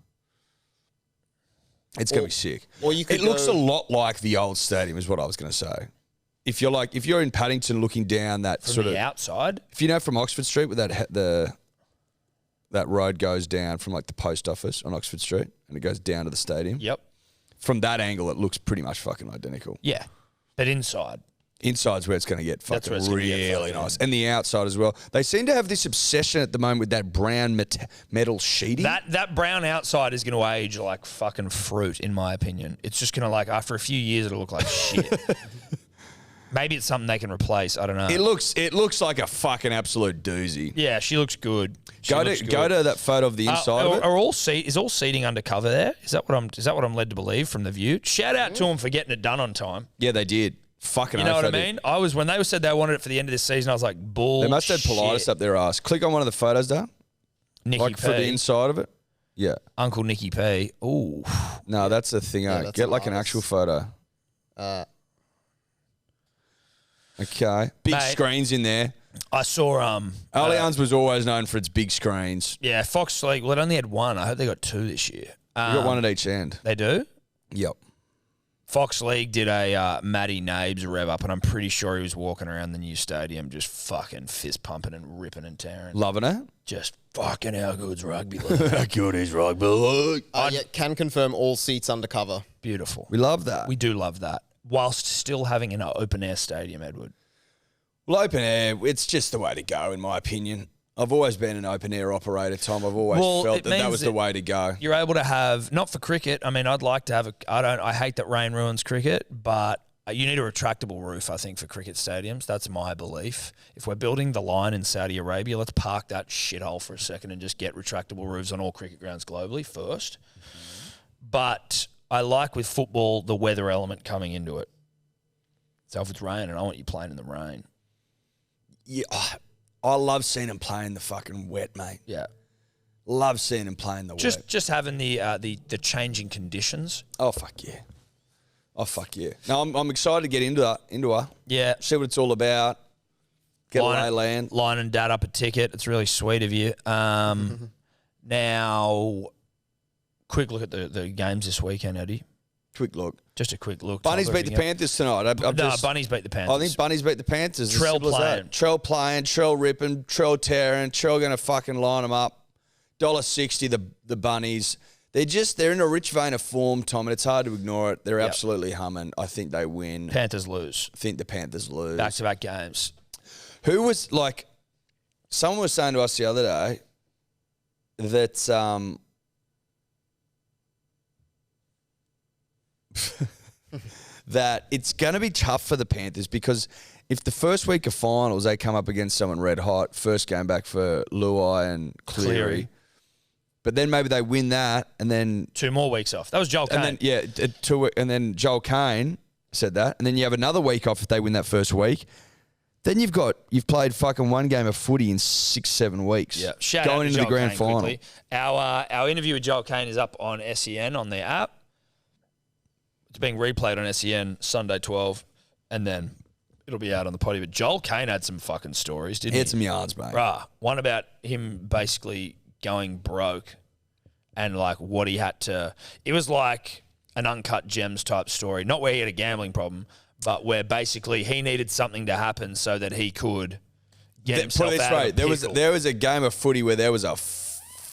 It's going to be sick. Or you could it looks a lot like the old stadium is what I was going to say. If you're in Paddington looking down that From sort the of... outside? If you know from Oxford Street where that road goes down from like the post office on Oxford Street and it goes down to the stadium. Yep. From that angle, it looks pretty much fucking identical. Yeah. But inside? Inside's where it's going to get fucking really nice. And the outside as well. They seem to have this obsession at the moment with that brown metal sheeting. That brown outside is going to age like fucking fruit, in my opinion. It's just going to, like, after a few years, it'll look like shit. Maybe it's something they can replace. I don't know. It looks like a fucking absolute doozy. Yeah, she looks good. Go to that photo of the inside of it. Is all seating undercover there? Is that what I'm led to believe from the view? Shout out to them for getting it done on time. Yeah, they did. Fucking You know what I mean? When they said they wanted it for the end of this season, I was like, bullshit. They must have politis up their ass. Click on one of the photos, there. Nicky like P. for the inside of it. Yeah. Uncle Nicky P. Ooh. No, that's the thing. that's Get like an an actual photo. Okay. Big Mate. screens in there. I saw Allianz was always known for its big screens. yeah, Fox League. Well, it only had one. I hope they got 2 this year. You got one at each end. They do? Yep. Fox League did a Matty Nabes rev up, and I'm pretty sure he was walking around the new stadium just fucking fist pumping and ripping and tearing. Loving it. Just fucking how good's rugby league. How good is rugby league? Can confirm all seats undercover. Beautiful. We love that. We do love that. Whilst still having an open air stadium, Edward. Well, open air, it's just the way to go, in my opinion. I've always been an open air operator, Tom. I've always felt that was the way to go. You're able to have, not for cricket. I mean, I'd like to have I hate that rain ruins cricket, but You need a retractable roof, I think, for cricket stadiums. That's my belief. If we're building the line in Saudi Arabia, let's park that shithole for a second and just get retractable roofs on all cricket grounds globally first. But I like with football the weather element coming into it. So if it's raining, I want you playing in the rain. Yeah, I love seeing them play in the fucking wet, mate. Yeah. Love seeing them play in the wet. Just having the changing conditions. Oh, fuck yeah. Oh, fuck yeah. No, I'm excited to get into her. Yeah. See what it's all about. Get a lay land. Line and dad up a ticket. It's really sweet of you. Now, quick look at the games this weekend, Eddie. Quick look. Just a quick look. Bunnies beat the Panthers tonight. Bunnies beat the Panthers. I think Bunnies beat the Panthers. Trell playing. Trell ripping, Trell tearing, Trell going to fucking line them up. $1.60 the Bunnies. They're in a rich vein of form, Tom, and it's hard to ignore it. They're absolutely humming. I think they win. Panthers lose. I think the Panthers lose. Back-to-back games. Who was like, someone was saying to us the other day that that it's going to be tough for the Panthers because if the first week of finals they come up against someone red hot, first game back for Luai and Cleary. But then maybe they win that, and then 2 more weeks off. That was Joel Kane. And then, and then Joel Kane said that, and then you have another week off if they win that first week. Then you've played fucking 1 game of footy in 6-7 weeks. Yeah, shout going out to into Joel the grand Kane final. Quickly. Our interview with Joel Kane is up on SEN on their app. It's being replayed on SEN Sunday 12, and then it'll be out on the potty. But Joel Kane had some fucking stories, didn't he? He had some yards, mate. One about him basically going broke and like what he had to. It was like an Uncut Gems type story, not where he had a gambling problem, but where basically he needed something to happen so that he could get himself out of a pickle. There was a game of footy where there was a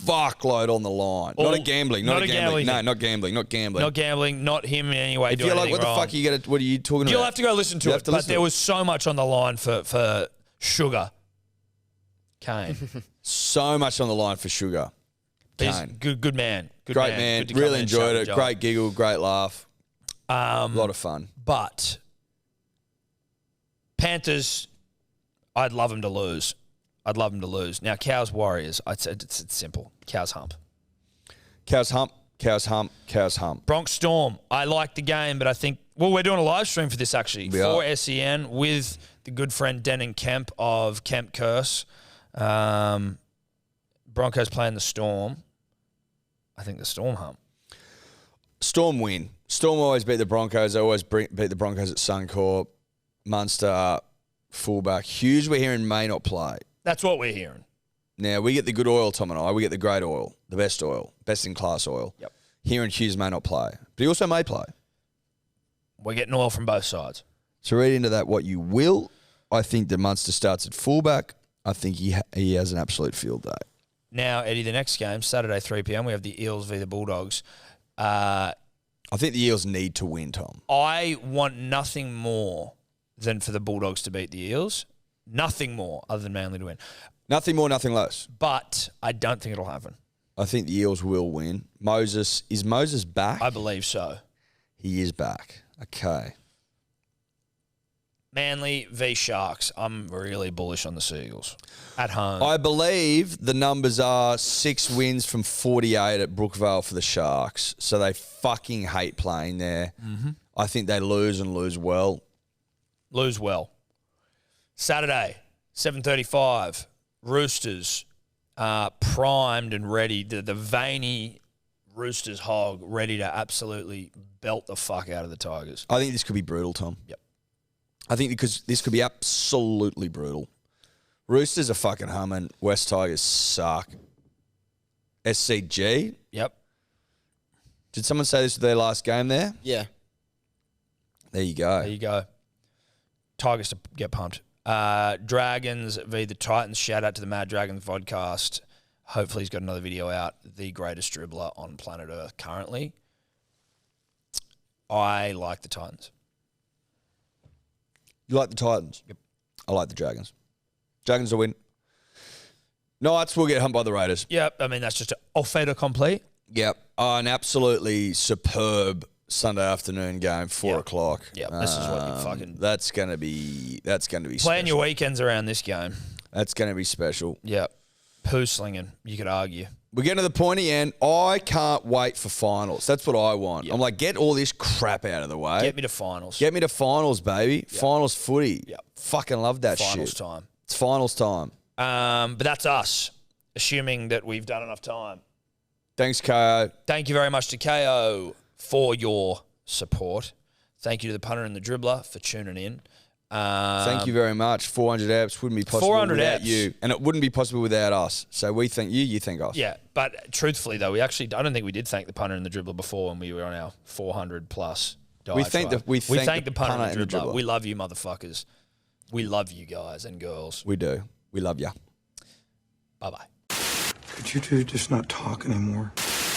fuckload on the line. Not a gambling. No, not gambling. Not gambling. Not him in any way. If you're like, what the fuck what are you talking about? You'll have to go listen to it. But there was so much on the line for Sugar Kane. So much on the line for Sugar He's Kane. good man. Great man. Good to come Really in and enjoyed chat it. with Joel. Great giggle. Great laugh. A lot of fun. But Panthers, I'd love them to lose. Now, Cows Warriors, I'd say it's simple. Cows hump. Cows hump. Cows hump. Cows hump. Bronx Storm, I like the game, but I think, we're doing a live stream for this actually. We for are. SEN with the good friend Denon Kemp of Kemp Curse. Broncos playing the Storm. I think the Storm hump. Storm win. Storm always beat the Broncos. They always beat the Broncos at Suncorp. Munster, fullback. Hughes, we're hearing, may not play. That's what we're hearing. Now, we get the good oil, Tom and I. We get the great oil, the best oil, best-in-class oil. Yep. Hearing Hughes may not play. But he also may play. We're getting oil from both sides. So read into that what you will. I think that Munster starts at fullback. I think he has an absolute field day. Now, Eddie, the next game, Saturday 3 p.m, we have the Eels v. the Bulldogs. I think the Eels need to win, Tom. I want nothing more than for the Bulldogs to beat the Eels. Nothing more other than Manly to win. Nothing more, nothing less. But I don't think it'll happen. I think the Eels will win. Is Moses back? I believe so. He is back. Okay. Manly v Sharks. I'm really bullish on the Seagulls. At home. I believe the numbers are 6 wins from 48 at Brookvale for the Sharks. So they fucking hate playing there. Mm-hmm. I think they lose and lose well. Lose well. Saturday, 7:35. Roosters primed and ready. The veiny Roosters hog ready to absolutely belt the fuck out of the Tigers. I think this could be brutal, Tom. Yep. I think because this could be absolutely brutal. Roosters are fucking humming. West Tigers suck. SCG. Yep. Did someone say this was their last game there? Yeah. There you go. There you go. Tigers to get pumped. Dragons v the Titans. Shout out to the Mad Dragons vodcast. Hopefully he's got another video out. The greatest dribbler on planet Earth currently. I like the Titans. You like the Titans? Yep. I like the Dragons. Dragons will win. Knights will get humped by the Raiders. Yep. I mean, that's just a fait accompli. Yep. An absolutely superb Sunday afternoon game, 4 o'clock. Yep, this is what you fucking... That's gonna be Plan special. your weekends around this game. That's gonna be special. Yep. Poo slinging, you could argue. We're getting to the pointy end. I can't wait for finals. That's what I want. Yep. I'm like, get all this crap out of the way. Get me to finals. Get me to finals, baby. Yep. Finals footy. Yep. Fucking love that Finals shit. time. It's finals time. But that's us, assuming that we've done enough time. Thanks, KO. Thank you very much to KO for your support. Thank you to the punter and the dribbler for tuning in. Thank you very much. 400 apps wouldn't be possible 400 without apps. you, and it wouldn't be possible without us. So we thank you, you thank us. Yeah, but truthfully though, I don't think we did thank the punter and the dribbler before when we were on our 400 plus We thank diatribe. we thank the punter and the dribbler. We love you, motherfuckers. We love you guys and girls. We do. We love you. Bye bye. Could you two just not talk anymore?